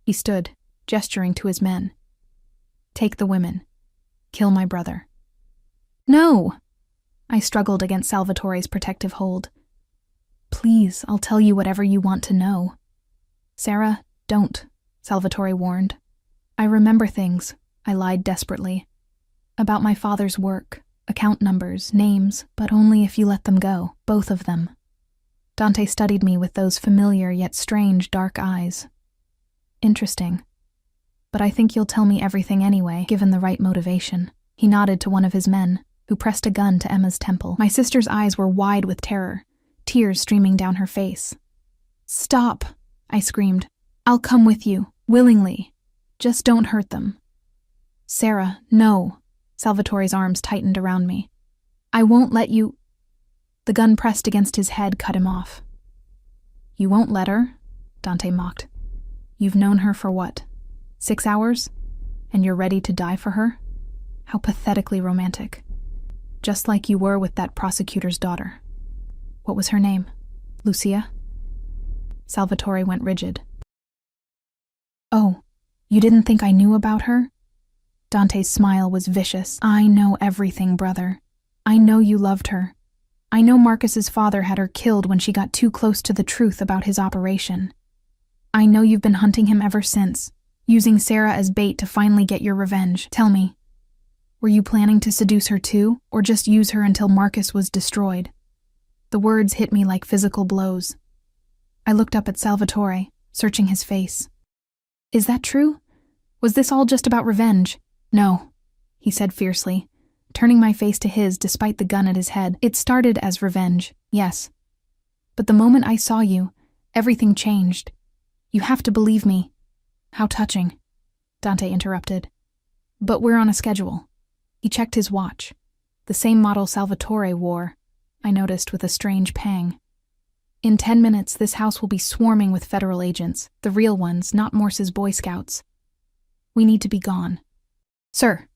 He stood, gesturing to his men. Take the women. Kill my brother. No! I struggled against Salvatore's protective hold. Please, I'll tell you whatever you want to know. Sarah, don't, Salvatore warned. I remember things, I lied desperately. About my father's work, account numbers, names, but only if you let them go, both of them. Dante studied me with those familiar yet strange dark eyes. Interesting. But I think you'll tell me everything anyway, given the right motivation. He nodded to one of his men, who pressed a gun to Emma's temple. My sister's eyes were wide with terror, tears streaming down her face. Stop, I screamed. I'll come with you, willingly. Just don't hurt them. Sarah, no. Salvatore's arms tightened around me. I won't let you. The gun pressed against his head cut him off. You won't let her? Dante mocked. You've known her for what? 6 hours? And you're ready to die for her? How pathetically romantic. Just like you were with that prosecutor's daughter. What was her name? Lucia? Salvatore went rigid. Oh, you didn't think I knew about her? Dante's smile was vicious. I know everything, brother. I know you loved her. I know Marcus's father had her killed when she got too close to the truth about his operation. I know you've been hunting him ever since, using Sarah as bait to finally get your revenge. Tell me, were you planning to seduce her too, or just use her until Marcus was destroyed? The words hit me like physical blows. I looked up at Salvatore, searching his face. Is that true? Was this all just about revenge? No, he said fiercely, turning my face to his despite the gun at his head. It started as revenge, yes. But the moment I saw you, everything changed. You have to believe me. How touching, Dante interrupted. But we're on a schedule. He checked his watch. The same model Salvatore wore, I noticed with a strange pang. In 10 minutes, this house will be swarming with federal agents, the real ones, not Morse's Boy Scouts. We need to be gone. Sir,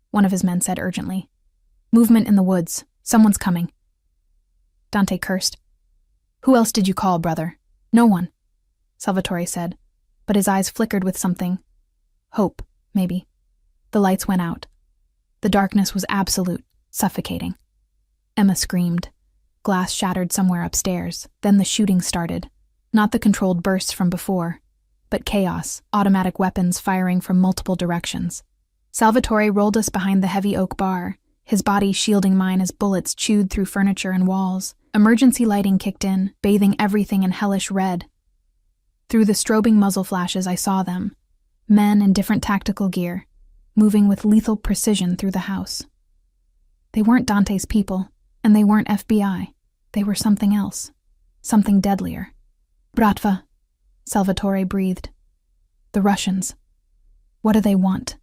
one of his men said urgently. Movement in the woods. Someone's coming. Dante cursed. Who else did you call, brother? No one, Salvatore said, but his eyes flickered with something. Hope, maybe. The lights went out. The darkness was absolute, suffocating. Emma screamed. Glass shattered somewhere upstairs. Then the shooting started. Not the controlled bursts from before, but chaos, automatic weapons firing from multiple directions. Salvatore rolled us behind the heavy oak bar, his body shielding mine as bullets chewed through furniture and walls. Emergency lighting kicked in, bathing everything in hellish red. Through the strobing muzzle flashes I saw them, men in different tactical gear, moving with lethal precision through the house. They weren't Dante's people, and they weren't FBI. They were something else, something deadlier. Bratva, Salvatore breathed. The Russians. What do they want?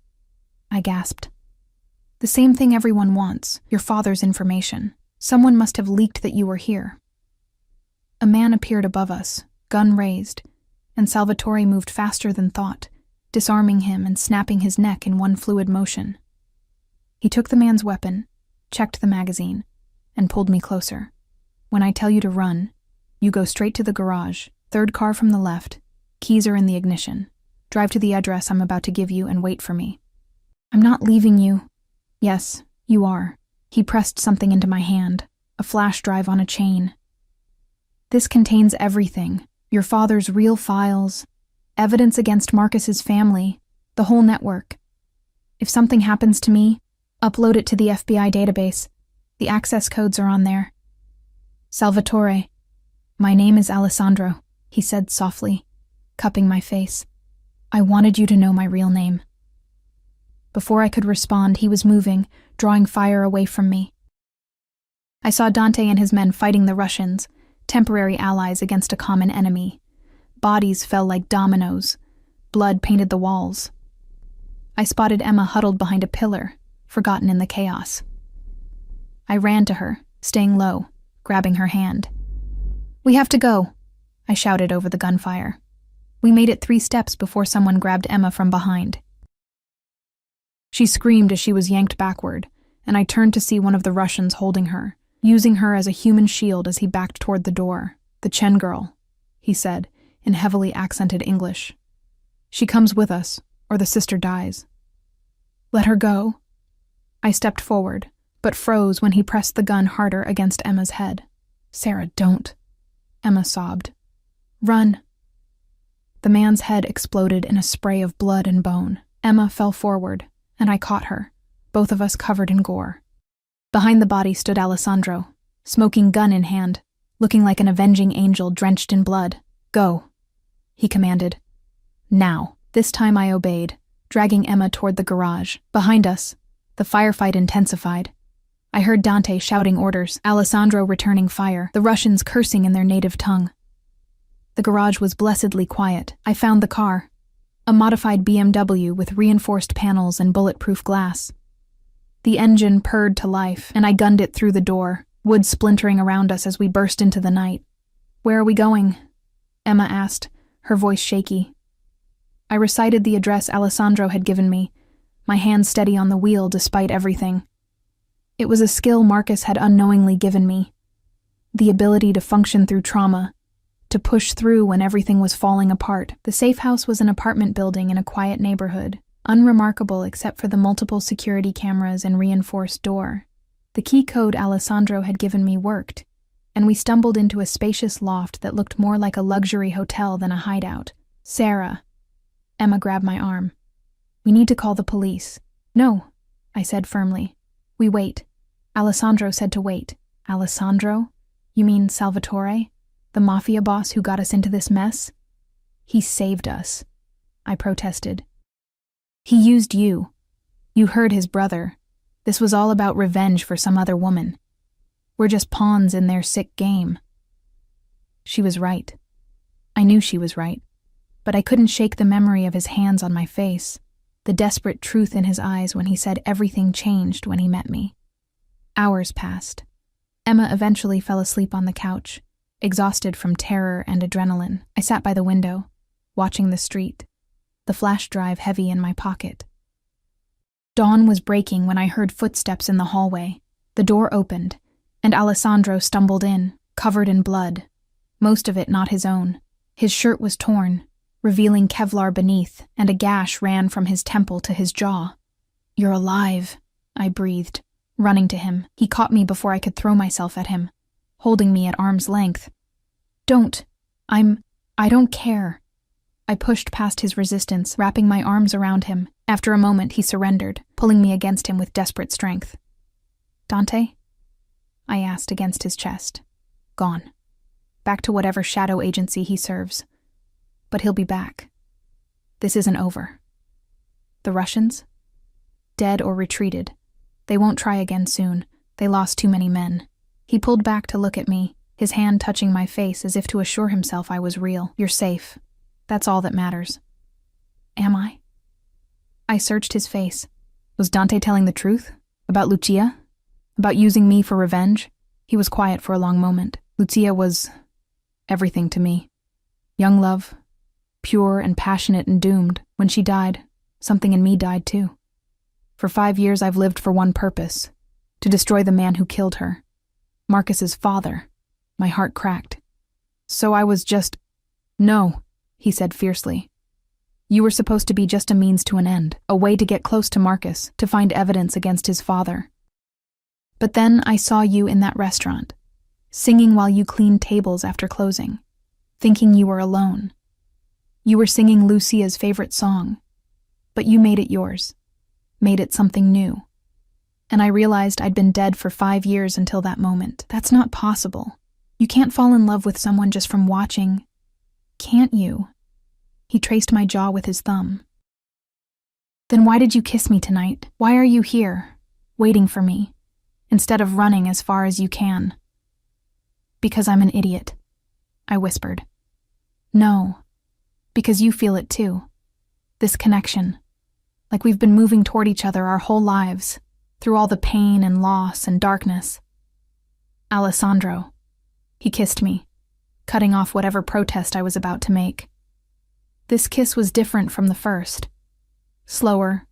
I gasped. The same thing everyone wants, your father's information. Someone must have leaked that you were here. A man appeared above us, gun raised, and Salvatore moved faster than thought, disarming him and snapping his neck in one fluid motion. He took the man's weapon, checked the magazine, and pulled me closer. When I tell you to run, you go straight to the garage, 3rd car from the left, keys are in the ignition. Drive to the address I'm about to give you and wait for me. I'm not leaving you. Yes, you are. He pressed something into my hand, a flash drive on a chain. This contains everything, your father's real files, evidence against Marcus's family, The whole network. If something happens to me, upload it to the FBI database. The access codes are on there. Salvatore. My name is Alessandro, he said softly, cupping my face. I wanted you to know my real name. Before I could respond, he was moving, drawing fire away from me. I saw Dante and his men fighting the Russians, temporary allies against a common enemy. Bodies fell like dominoes. Blood painted the walls. I spotted Emma huddled behind a pillar, forgotten in the chaos. I ran to her, staying low, grabbing her hand. We have to go, I shouted over the gunfire. We made it 3 steps before someone grabbed Emma from behind. She screamed as she was yanked backward, and I turned to see one of the Russians holding her, using her as a human shield as he backed toward the door. The Chen girl, he said, in heavily accented English. She comes with us, or the sister dies. Let her go. I stepped forward, but froze when he pressed the gun harder against Emma's head. Sarah, don't. Emma sobbed. Run. The man's head exploded in a spray of blood and bone. Emma fell forward, and I caught her, both of us covered in gore. Behind the body stood Alessandro, smoking gun in hand, looking like an avenging angel drenched in blood. Go, he commanded. Now. This time I obeyed, dragging Emma toward the garage. Behind us, the firefight intensified. I heard Dante shouting orders, Alessandro returning fire, the Russians cursing in their native tongue. The garage was blessedly quiet. I found the car, a modified BMW with reinforced panels and bulletproof glass. The engine purred to life, and I gunned it through the door, wood splintering around us as we burst into the night. Where are we going? Emma asked, her voice shaky. I recited the address Alessandro had given me, my hand steady on the wheel despite everything. It was a skill Marcus had unknowingly given me, the ability to function through trauma, to push through when everything was falling apart. The safe house was an apartment building in a quiet neighborhood, unremarkable except for the multiple security cameras and reinforced door. The key code Alessandro had given me worked, and we stumbled into a spacious loft that looked more like a luxury hotel than a hideout. Sarah. Emma grabbed my arm. We need to call the police. No, I said firmly. We wait. Alessandro said to wait. Alessandro? You mean Salvatore? The Mafia boss who got us into this mess? He saved us, I protested. He used you. You heard his brother. This was all about revenge for some other woman. We're just pawns in their sick game. She was right. I knew she was right. But I couldn't shake the memory of his hands on my face, the desperate truth in his eyes when he said everything changed when he met me. Hours passed. Emma eventually fell asleep on the couch, exhausted from terror and adrenaline. I sat by the window, watching the street, the flash drive heavy in my pocket. Dawn was breaking when I heard footsteps in the hallway. The door opened, and Alessandro stumbled in, covered in blood, most of it not his own. His shirt was torn, revealing Kevlar beneath, and a gash ran from his temple to his jaw. You're alive, I breathed, running to him. He caught me before I could throw myself at him, holding me at arm's length. Don't. I don't care. I pushed past his resistance, wrapping my arms around him. After a moment, he surrendered, pulling me against him with desperate strength. Dante? I asked against his chest. Gone. Back to whatever shadow agency he serves. But he'll be back. This isn't over. The Russians? Dead or retreated. They won't try again soon. They lost too many men. He pulled back to look at me, his hand touching my face as if to assure himself I was real. You're safe. That's all that matters. Am I? I searched his face. Was Dante telling the truth? About Lucia? About using me for revenge? He was quiet for a long moment. Lucia was everything to me. Young love, pure and passionate and doomed. When she died, something in me died too. For 5 years I've lived for one purpose, to destroy the man who killed her. Marcus's father. My heart cracked. So I was just... No, he said fiercely. You were supposed to be just a means to an end, a way to get close to Marcus, to find evidence against his father. But then I saw you in that restaurant, singing while you cleaned tables after closing, thinking you were alone. You were singing Lucia's favorite song. But you made it yours. Made it something new. And I realized I'd been dead for 5 years until that moment. That's not possible. You can't fall in love with someone just from watching. Can't you? He traced my jaw with his thumb. Then why did you kiss me tonight? Why are you here, waiting for me, instead of running as far as you can? Because I'm an idiot, I whispered. No, because you feel it too. This connection. Like we've been moving toward each other our whole lives, through all the pain and loss and darkness. Alessandro. He kissed me, cutting off whatever protest I was about to make. This kiss was different from the first. Slower,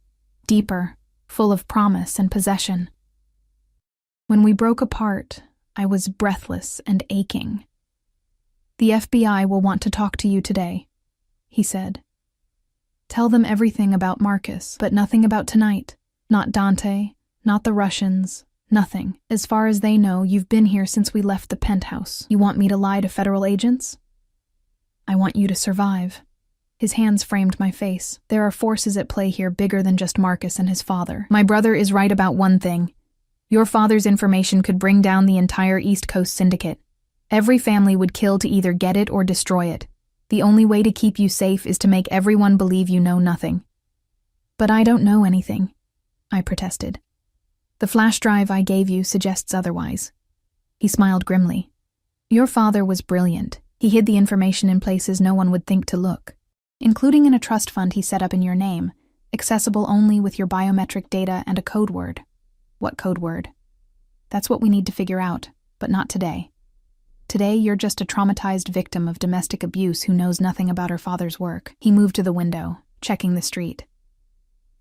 deeper, full of promise and possession. When we broke apart, I was breathless and aching. The FBI will want to talk to you today, he said. Tell them everything about Marcus, but nothing about tonight. Not Dante, not the Russians, nothing. As far as they know, you've been here since we left the penthouse. You want me to lie to federal agents? I want you to survive. His hands framed my face. There are forces at play here bigger than just Marcus and his father. My brother is right about one thing. Your father's information could bring down the entire East Coast syndicate. Every family would kill to either get it or destroy it. The only way to keep you safe is to make everyone believe you know nothing. But I don't know anything, I protested. The flash drive I gave you suggests otherwise. He smiled grimly. Your father was brilliant. He hid the information in places no one would think to look, including in a trust fund he set up in your name, accessible only with your biometric data and a code word. What code word? That's what we need to figure out, but not today. Today, you're just a traumatized victim of domestic abuse who knows nothing about her father's work. He moved to the window, checking the street.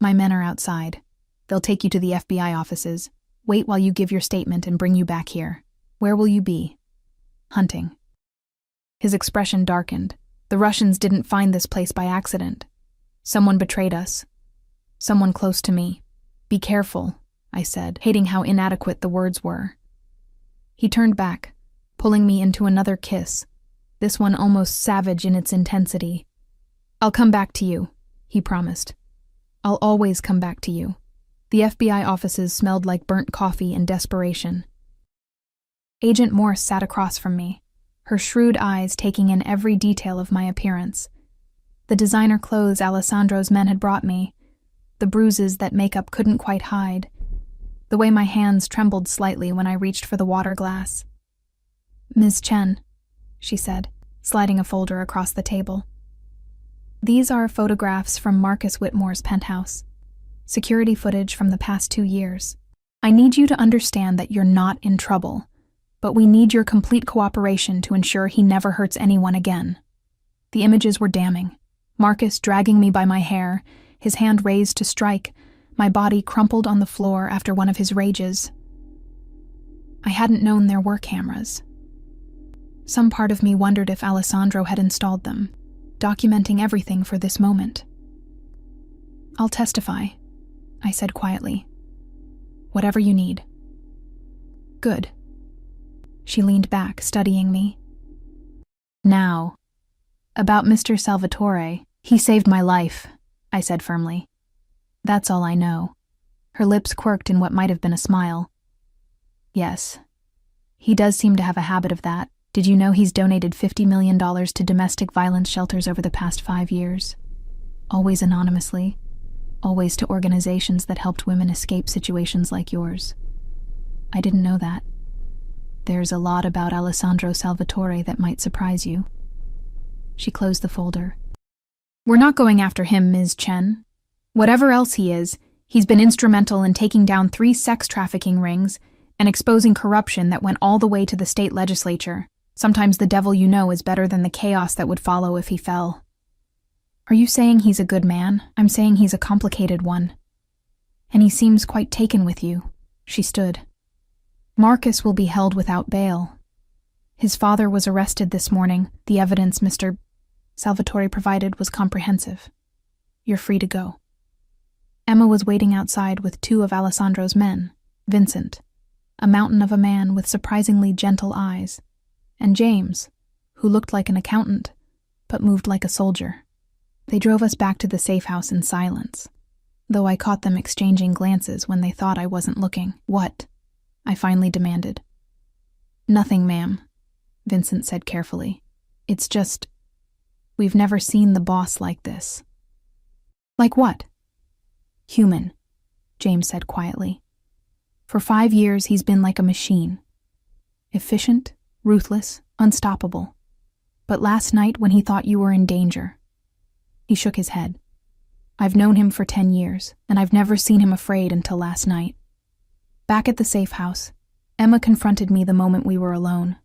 My men are outside. They'll take you to the FBI offices. Wait while you give your statement and bring you back here. Where will you be? Hunting. His expression darkened. The Russians didn't find this place by accident. Someone betrayed us. Someone close to me. Be careful, I said, hating how inadequate the words were. He turned back, pulling me into another kiss, this one almost savage in its intensity. I'll come back to you, he promised. I'll always come back to you. The FBI offices smelled like burnt coffee and desperation. Agent Morse sat across from me, her shrewd eyes taking in every detail of my appearance. The designer clothes Alessandro's men had brought me, the bruises that makeup couldn't quite hide, the way my hands trembled slightly when I reached for the water glass. Ms. Chen, she said, sliding a folder across the table. These are photographs from Marcus Whitmore's penthouse. Security footage from the past 2 years. I need you to understand that you're not in trouble, but we need your complete cooperation to ensure he never hurts anyone again. The images were damning. Marcus dragging me by my hair, his hand raised to strike, my body crumpled on the floor after one of his rages. I hadn't known there were cameras. Some part of me wondered if Alessandro had installed them, documenting everything for this moment. I'll testify, I said quietly. Whatever you need. Good. She leaned back, studying me. Now, about Mr. Salvatore, he saved my life, I said firmly. That's all I know. Her lips quirked in what might have been a smile. Yes. He does seem to have a habit of that. Did you know he's donated $50 million to domestic violence shelters over the past 5 years? Always anonymously. Always to organizations that helped women escape situations like yours. I didn't know that. There's a lot about Alessandro Salvatore that might surprise you. She closed the folder. We're not going after him, Ms. Chen. Whatever else he is, he's been instrumental in taking down 3 sex trafficking rings and exposing corruption that went all the way to the state legislature. Sometimes the devil you know is better than the chaos that would follow if he fell. Are you saying he's a good man? I'm saying he's a complicated one. And he seems quite taken with you. She stood. Marcus will be held without bail. His father was arrested this morning. The evidence Mr. Salvatore provided was comprehensive. You're free to go. Emma was waiting outside with 2 of Alessandro's men, Vincent, a mountain of a man with surprisingly gentle eyes, and James, who looked like an accountant, but moved like a soldier. They drove us back to the safe house in silence, though I caught them exchanging glances when they thought I wasn't looking. "What?" I finally demanded. "Nothing, ma'am," Vincent said carefully. "It's just, we've never seen the boss like this." "Like what?" "Human," James said quietly. "For 5 years he's been like a machine. Efficient, ruthless, unstoppable. But last night when he thought you were in danger..." He shook his head. "I've known him for 10 years, and I've never seen him afraid until last night." Back at the safe house, Emma confronted me the moment we were alone.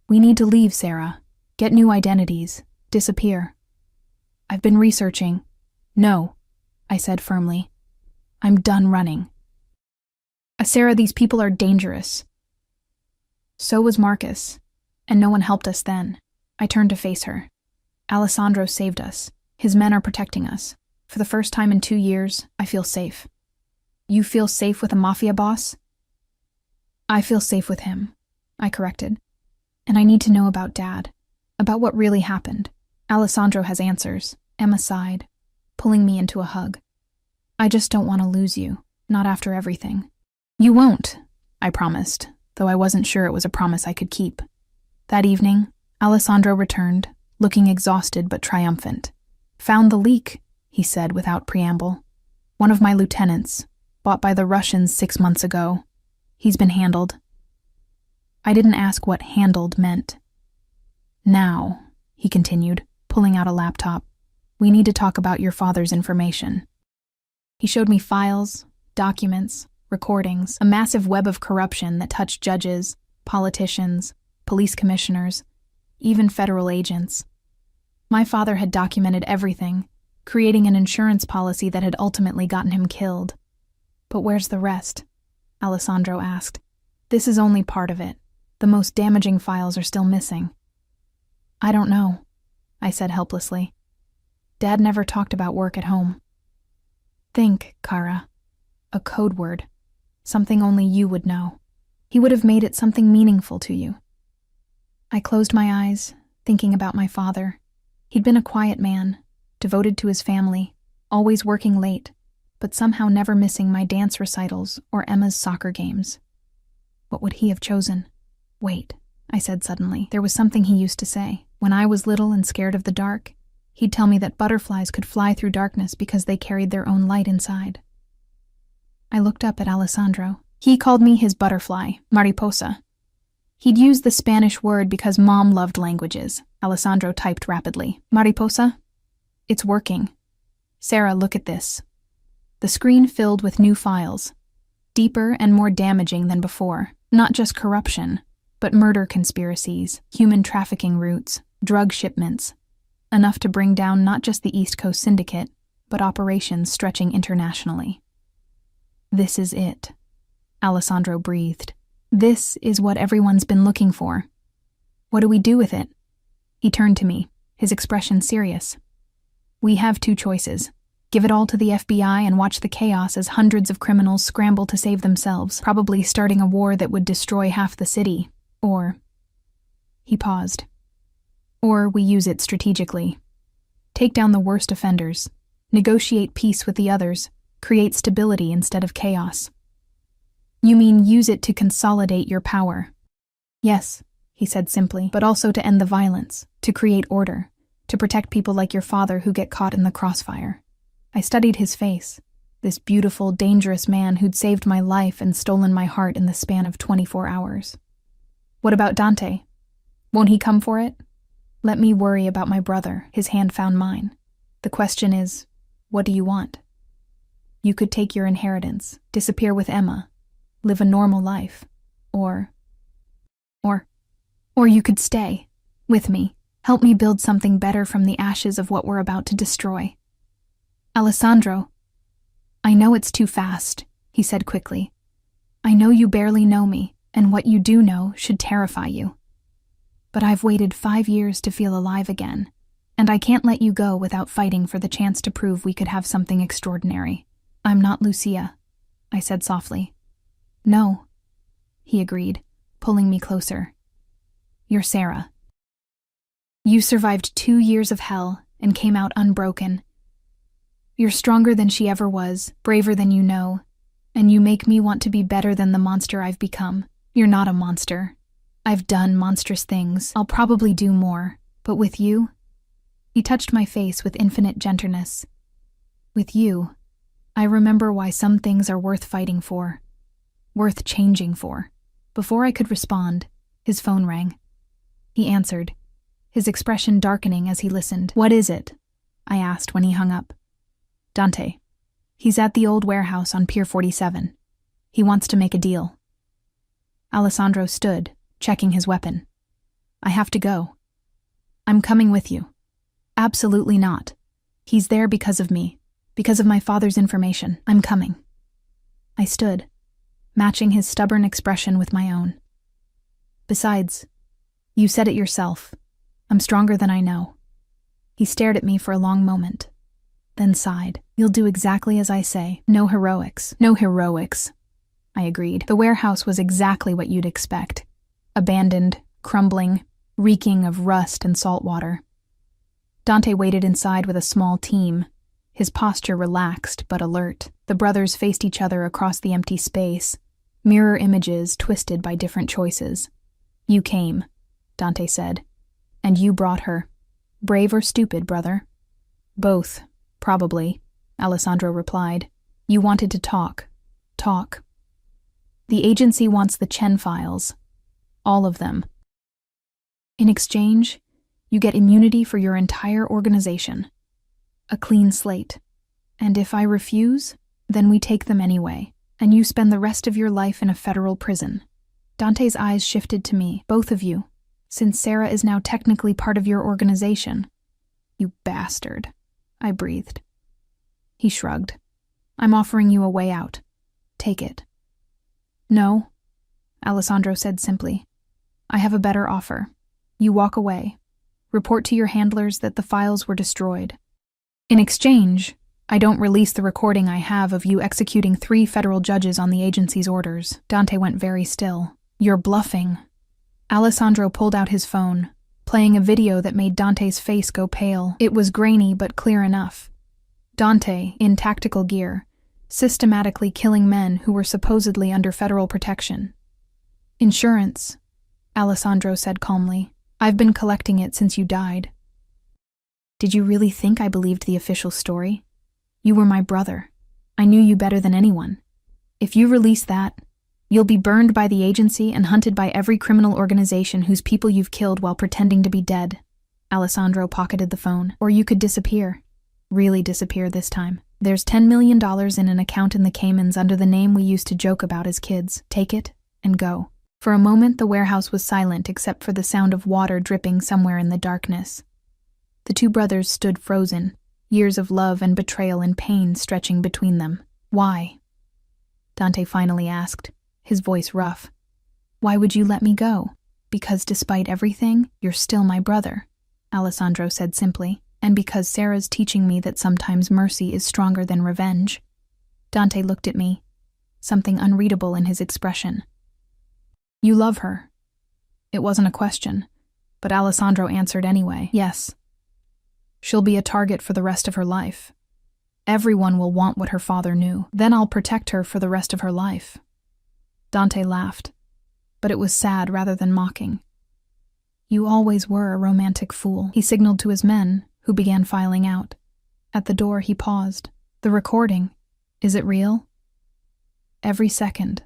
"We need to leave, Sarah. Get new identities. Disappear." "I've been researching." "No," I said firmly. "I'm done running." "Sarah, these people are dangerous." "So was Marcus, and no one helped us then." I turned to face her. "Alessandro saved us. His men are protecting us. For the first time in 2 years, I feel safe." "You feel safe with a mafia boss?" "I feel safe with him," I corrected. "And I need to know about Dad, about what really happened. Alessandro has answers." Emma sighed, pulling me into a hug. "I just don't want to lose you, not after everything." "You won't," I promised, though I wasn't sure it was a promise I could keep. That evening, Alessandro returned, looking exhausted but triumphant. "Found the leak," he said without preamble. "One of my lieutenants, bought by the Russians 6 months ago. He's been handled." I didn't ask what handled meant. "Now," he continued, pulling out a laptop, "we need to talk about your father's information." He showed me files, documents, recordings, a massive web of corruption that touched judges, politicians, police commissioners, even federal agents. My father had documented everything, creating an insurance policy that had ultimately gotten him killed. "But where's the rest?" Alessandro asked. "This is only part of it. The most damaging files are still missing." "I don't know," I said helplessly. "Dad never talked about work at home." "Think, Kara. A code word. Something only you would know. He would have made it something meaningful to you." I closed my eyes, thinking about my father. He'd been a quiet man, devoted to his family, always working late, but somehow never missing my dance recitals or Emma's soccer games. What would he have chosen? "Wait," I said suddenly. There was something he used to say. When I was little and scared of the dark, he'd tell me that butterflies could fly through darkness because they carried their own light inside. I looked up at Alessandro. He called me his butterfly, mariposa. He'd used the Spanish word because Mom loved languages. Alessandro typed rapidly. "Mariposa? It's working. Sarah, look at this." The screen filled with new files, deeper and more damaging than before. Not just corruption, but murder conspiracies, human trafficking routes, drug shipments. Enough to bring down not just the East Coast Syndicate, but operations stretching internationally. "This is it," Alessandro breathed. "This is what everyone's been looking for. What do we do with it?" He turned to me, his expression serious. "We have 2 choices. Give it all to the FBI and watch the chaos as hundreds of criminals scramble to save themselves, probably starting a war that would destroy half the city. Or..." He paused. "Or we use it strategically. Take down the worst offenders, negotiate peace with the others, create stability instead of chaos." "You mean use it to consolidate your power?" "Yes," he said simply, "but also to end the violence, to create order, to protect people like your father who get caught in the crossfire." I studied his face, this beautiful, dangerous man who'd saved my life and stolen my heart in the span of 24 hours. "What about Dante? Won't he come for it?" "Let me worry about my brother." His hand found mine. "The question is, what do you want? You could take your inheritance, disappear with Emma, live a normal life, or you could stay, with me, help me build something better from the ashes of what we're about to destroy." "Alessandro." "I know it's too fast," he said quickly. "I know you barely know me, and what you do know should terrify you. But I've waited 5 years to feel alive again, and I can't let you go without fighting for the chance to prove we could have something extraordinary. I'm not Lucia," I said softly. "No," he agreed, pulling me closer. "You're Sarah. You survived 2 years of hell, and came out unbroken. You're stronger than she ever was, braver than you know, and you make me want to be better than the monster I've become. You're not a monster. I've done monstrous things. I'll probably do more, but with you? He touched my face with infinite gentleness. With you, I remember why some things are worth fighting for, worth changing for. Before I could respond, his phone rang. He answered, his expression darkening as he listened. What is it? I asked when he hung up. Dante. He's at the old warehouse on Pier 47. He wants to make a deal. Alessandro stood, checking his weapon. I have to go. I'm coming with you. Absolutely not. He's there because of me, because of my father's information. I'm coming. I stood, matching his stubborn expression with my own. Besides, you said it yourself. I'm stronger than I know. He stared at me for a long moment, then sighed. You'll do exactly as I say. No heroics. No heroics. I agreed. The warehouse was exactly what you'd expect. Abandoned, crumbling, reeking of rust and salt water. Dante waited inside with a small team, his posture relaxed but alert. The brothers faced each other across the empty space, mirror images twisted by different choices. You came, Dante said, and you brought her. Brave or stupid, brother? Both, probably, Alessandro replied. You wanted to talk. Talk. The agency wants the Chen files. All of them. In exchange, you get immunity for your entire organization. A clean slate. And if I refuse, then we take them anyway, and you spend the rest of your life in a federal prison. Dante's eyes shifted to me, both of you, since Sarah is now technically part of your organization. You bastard, I breathed. He shrugged. I'm offering you a way out. Take it. No, Alessandro said simply. I have a better offer. You walk away. Report to your handlers that the files were destroyed. In exchange, I don't release the recording I have of you executing 3 federal judges on the agency's orders. Dante went very still. You're bluffing. Alessandro pulled out his phone, playing a video that made Dante's face go pale. It was grainy but clear enough. Dante, in tactical gear, systematically killing men who were supposedly under federal protection. Insurance, Alessandro said calmly. I've been collecting it since you died. Did you really think I believed the official story? You were my brother. I knew you better than anyone. If you release that, you'll be burned by the agency and hunted by every criminal organization whose people you've killed while pretending to be dead. Alessandro pocketed the phone. Or you could disappear. Really disappear this time. There's $10 million in an account in the Caymans under the name we used to joke about as kids. Take it and go. For a moment, the warehouse was silent except for the sound of water dripping somewhere in the darkness. The 2 brothers stood frozen, years of love and betrayal and pain stretching between them. Why? Dante finally asked, his voice rough. Why would you let me go? Because despite everything, you're still my brother, Alessandro said simply, and because Sarah's teaching me that sometimes mercy is stronger than revenge. Dante looked at me, something unreadable in his expression. You love her. It wasn't a question, but Alessandro answered anyway. Yes. She'll be a target for the rest of her life. Everyone will want what her father knew. Then I'll protect her for the rest of her life. Dante laughed, but it was sad rather than mocking. You always were a romantic fool. He signaled to his men, who began filing out. At the door, he paused. The recording. Is it real? Every second,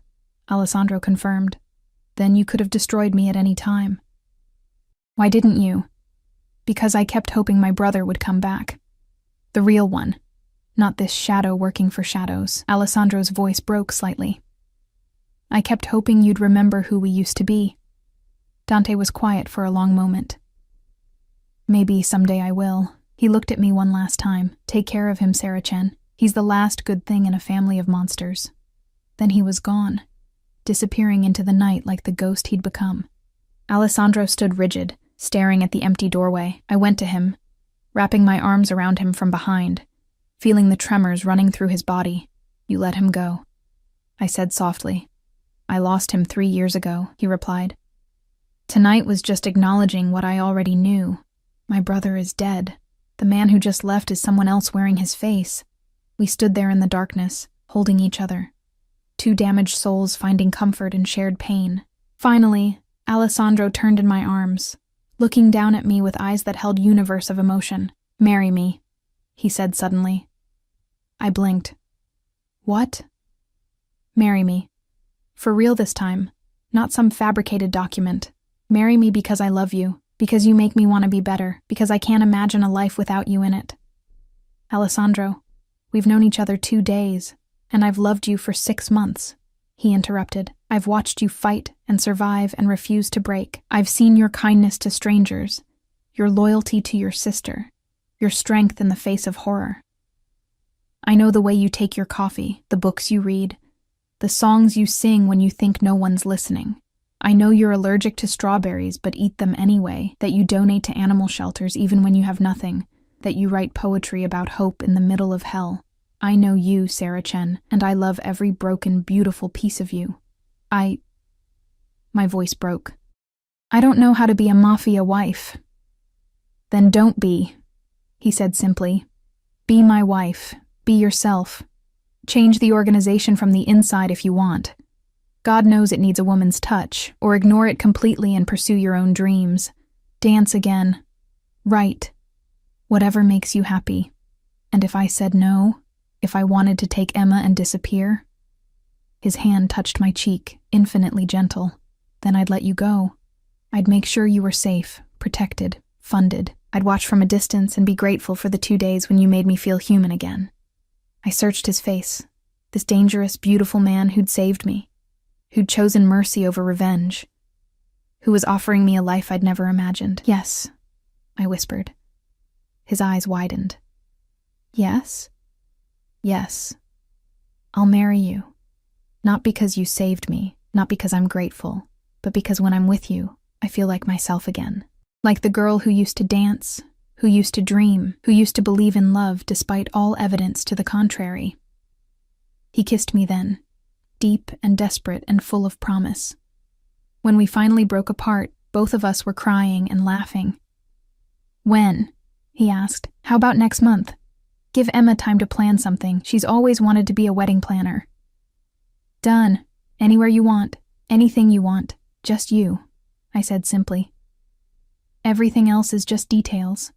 Alessandro confirmed. Then you could have destroyed me at any time. Why didn't you? Because I kept hoping my brother would come back. The real one. Not this shadow working for shadows. Alessandro's voice broke slightly. I kept hoping you'd remember who we used to be. Dante was quiet for a long moment. Maybe someday I will. He looked at me one last time. Take care of him, Sarah Chen. He's the last good thing in a family of monsters. Then he was gone, disappearing into the night like the ghost he'd become. Alessandro stood rigid, staring at the empty doorway. I went to him, wrapping my arms around him from behind, feeling the tremors running through his body. You let him go, I said softly. I lost him 3 years ago, he replied. Tonight was just acknowledging what I already knew. My brother is dead. The man who just left is someone else wearing his face. We stood there in the darkness, holding each other. Two damaged souls finding comfort in shared pain. Finally, Alessandro turned in my arms, looking down at me with eyes that held universe of emotion. "Marry me," he said suddenly. I blinked. "What?" "Marry me. For real this time, not some fabricated document. Marry me because I love you, because you make me want to be better, because I can't imagine a life without you in it." "Alessandro, we've known each other 2 days, and I've loved you for 6 months," he interrupted. "I've watched you fight and survive and refuse to break. I've seen your kindness to strangers, your loyalty to your sister, your strength in the face of horror. I know the way you take your coffee, the books you read, the songs you sing when you think no one's listening. I know you're allergic to strawberries but eat them anyway, that you donate to animal shelters even when you have nothing, that you write poetry about hope in the middle of hell. I know you, Sarah Chen, and I love every broken, beautiful piece of you. My voice broke. "I don't know how to be a Mafia wife." "Then don't be," he said simply. "Be my wife. Be yourself. Change the organization from the inside if you want. God knows it needs a woman's touch, or ignore it completely and pursue your own dreams. Dance again. Write. Whatever makes you happy. And if I said no, if I wanted to take Emma and disappear?" His hand touched my cheek, infinitely gentle. "Then I'd let you go. I'd make sure you were safe, protected, funded. I'd watch from a distance and be grateful for the 2 days when you made me feel human again." I searched his face, this dangerous, beautiful man who'd saved me, who'd chosen mercy over revenge, who was offering me a life I'd never imagined. "Yes," I whispered. His eyes widened. "Yes? Yes. I'll marry you. Not because you saved me, not because I'm grateful, but because when I'm with you, I feel like myself again. Like the girl who used to dance, who used to dream, who used to believe in love despite all evidence to the contrary." He kissed me then, deep and desperate and full of promise. When we finally broke apart, both of us were crying and laughing. "When?" he asked. "How about next month? Give Emma time to plan something. She's always wanted to be a wedding planner." "Done. Anywhere you want. Anything you want. Just you," I said simply. "Everything else is just details."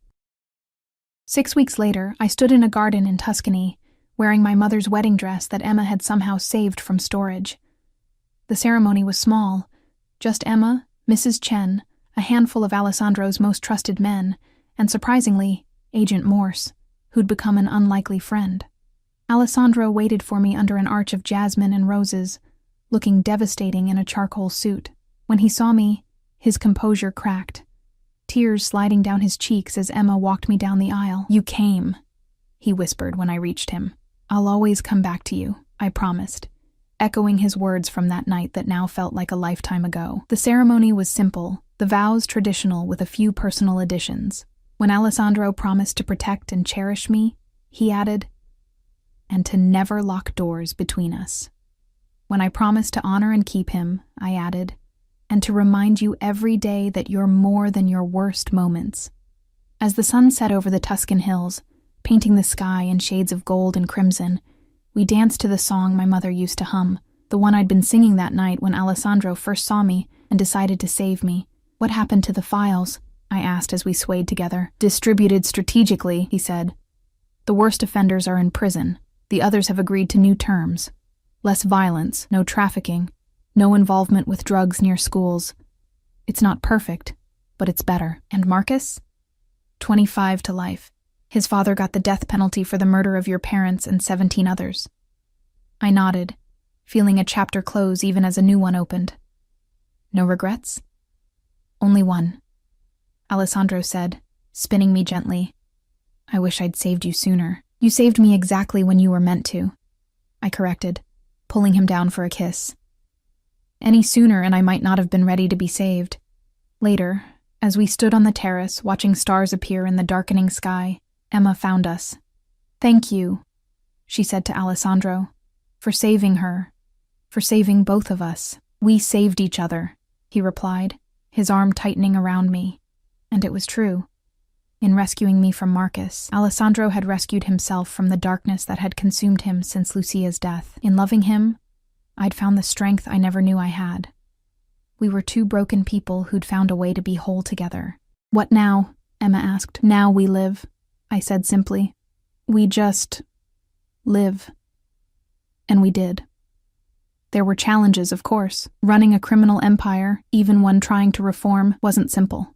6 weeks later, I stood in a garden in Tuscany, wearing my mother's wedding dress that Emma had somehow saved from storage. The ceremony was small. Just Emma, Mrs. Chen, a handful of Alessandro's most trusted men, and surprisingly, Agent Morse, who'd become an unlikely friend. Alessandro waited for me under an arch of jasmine and roses, looking devastating in a charcoal suit. When he saw me, his composure cracked, tears sliding down his cheeks as Emma walked me down the aisle. "You came," he whispered when I reached him. "I'll always come back to you," I promised, echoing his words from that night that now felt like a lifetime ago. The ceremony was simple, the vows traditional with a few personal additions. When Alessandro promised to protect and cherish me, he added, "and to never lock doors between us." When I promised to honor and keep him, I added, "and to remind you every day that you're more than your worst moments." As the sun set over the Tuscan hills, painting the sky in shades of gold and crimson, we danced to the song my mother used to hum, the one I'd been singing that night when Alessandro first saw me and decided to save me. "What happened to the files?" I asked as we swayed together. "Distributed strategically," he said. "The worst offenders are in prison. The others have agreed to new terms. Less violence, no trafficking, no involvement with drugs near schools. It's not perfect, but it's better." "And Marcus?" 25 to life. His father got the death penalty for the murder of your parents and 17 others. I nodded, feeling a chapter close even as a new one opened. "No regrets?" "Only one," Alessandro said, spinning me gently. "I wish I'd saved you sooner." "You saved me exactly when you were meant to," I corrected, pulling him down for a kiss. Any sooner and I might not have been ready to be saved. Later, as we stood on the terrace watching stars appear in the darkening sky, Emma found us. "Thank you," she said to Alessandro, "for saving her, for saving both of us." "We saved each other," he replied, his arm tightening around me. And it was true. In rescuing me from Marcus, Alessandro had rescued himself from the darkness that had consumed him since Lucia's death. In loving him, I'd found the strength I never knew I had. We were two broken people who'd found a way to be whole together. "What now?" Emma asked. "Now we live," I said simply. "We just live." And we did. There were challenges, of course. Running a criminal empire, even one trying to reform, wasn't simple.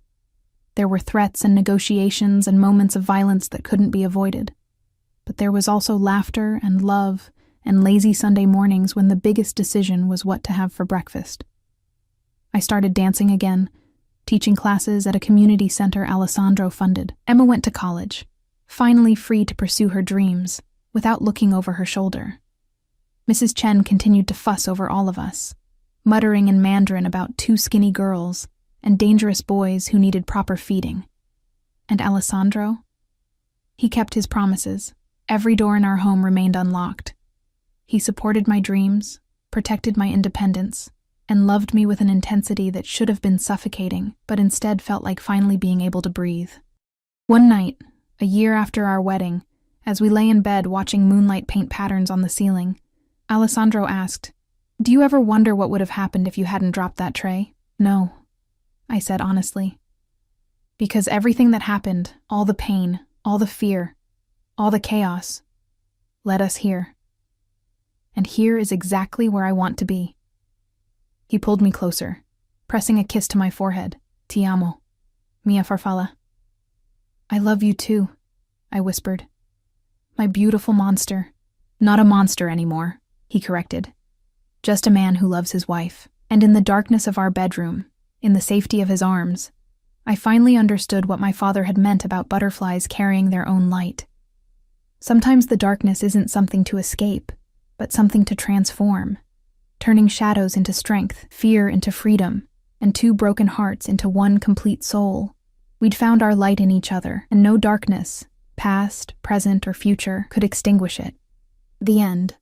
There were threats and negotiations and moments of violence that couldn't be avoided. But there was also laughter and love and lazy Sunday mornings when the biggest decision was what to have for breakfast. I started dancing again, teaching classes at a community center Alessandro funded. Emma went to college, finally free to pursue her dreams without looking over her shoulder. Mrs. Chen continued to fuss over all of us, muttering in Mandarin about two skinny girls and dangerous boys who needed proper feeding. And Alessandro? He kept his promises. Every door in our home remained unlocked. He supported my dreams, protected my independence, and loved me with an intensity that should have been suffocating, but instead felt like finally being able to breathe. One night, a year after our wedding, as we lay in bed watching moonlight paint patterns on the ceiling, Alessandro asked, "Do you ever wonder what would have happened if you hadn't dropped that tray?" "No," I said honestly. "Because everything that happened, all the pain, all the fear, all the chaos, led us here. And here is exactly where I want to be." He pulled me closer, pressing a kiss to my forehead. "Ti amo, mia farfalla." "I love you too," I whispered. "My beautiful monster." "Not a monster anymore," he corrected. "Just a man who loves his wife." And in the darkness of our bedroom, in the safety of his arms, I finally understood what my father had meant about butterflies carrying their own light. Sometimes the darkness isn't something to escape, but something to transform, turning shadows into strength, fear into freedom, and two broken hearts into one complete soul. We'd found our light in each other, and no darkness, past, present, or future, could extinguish it. The end.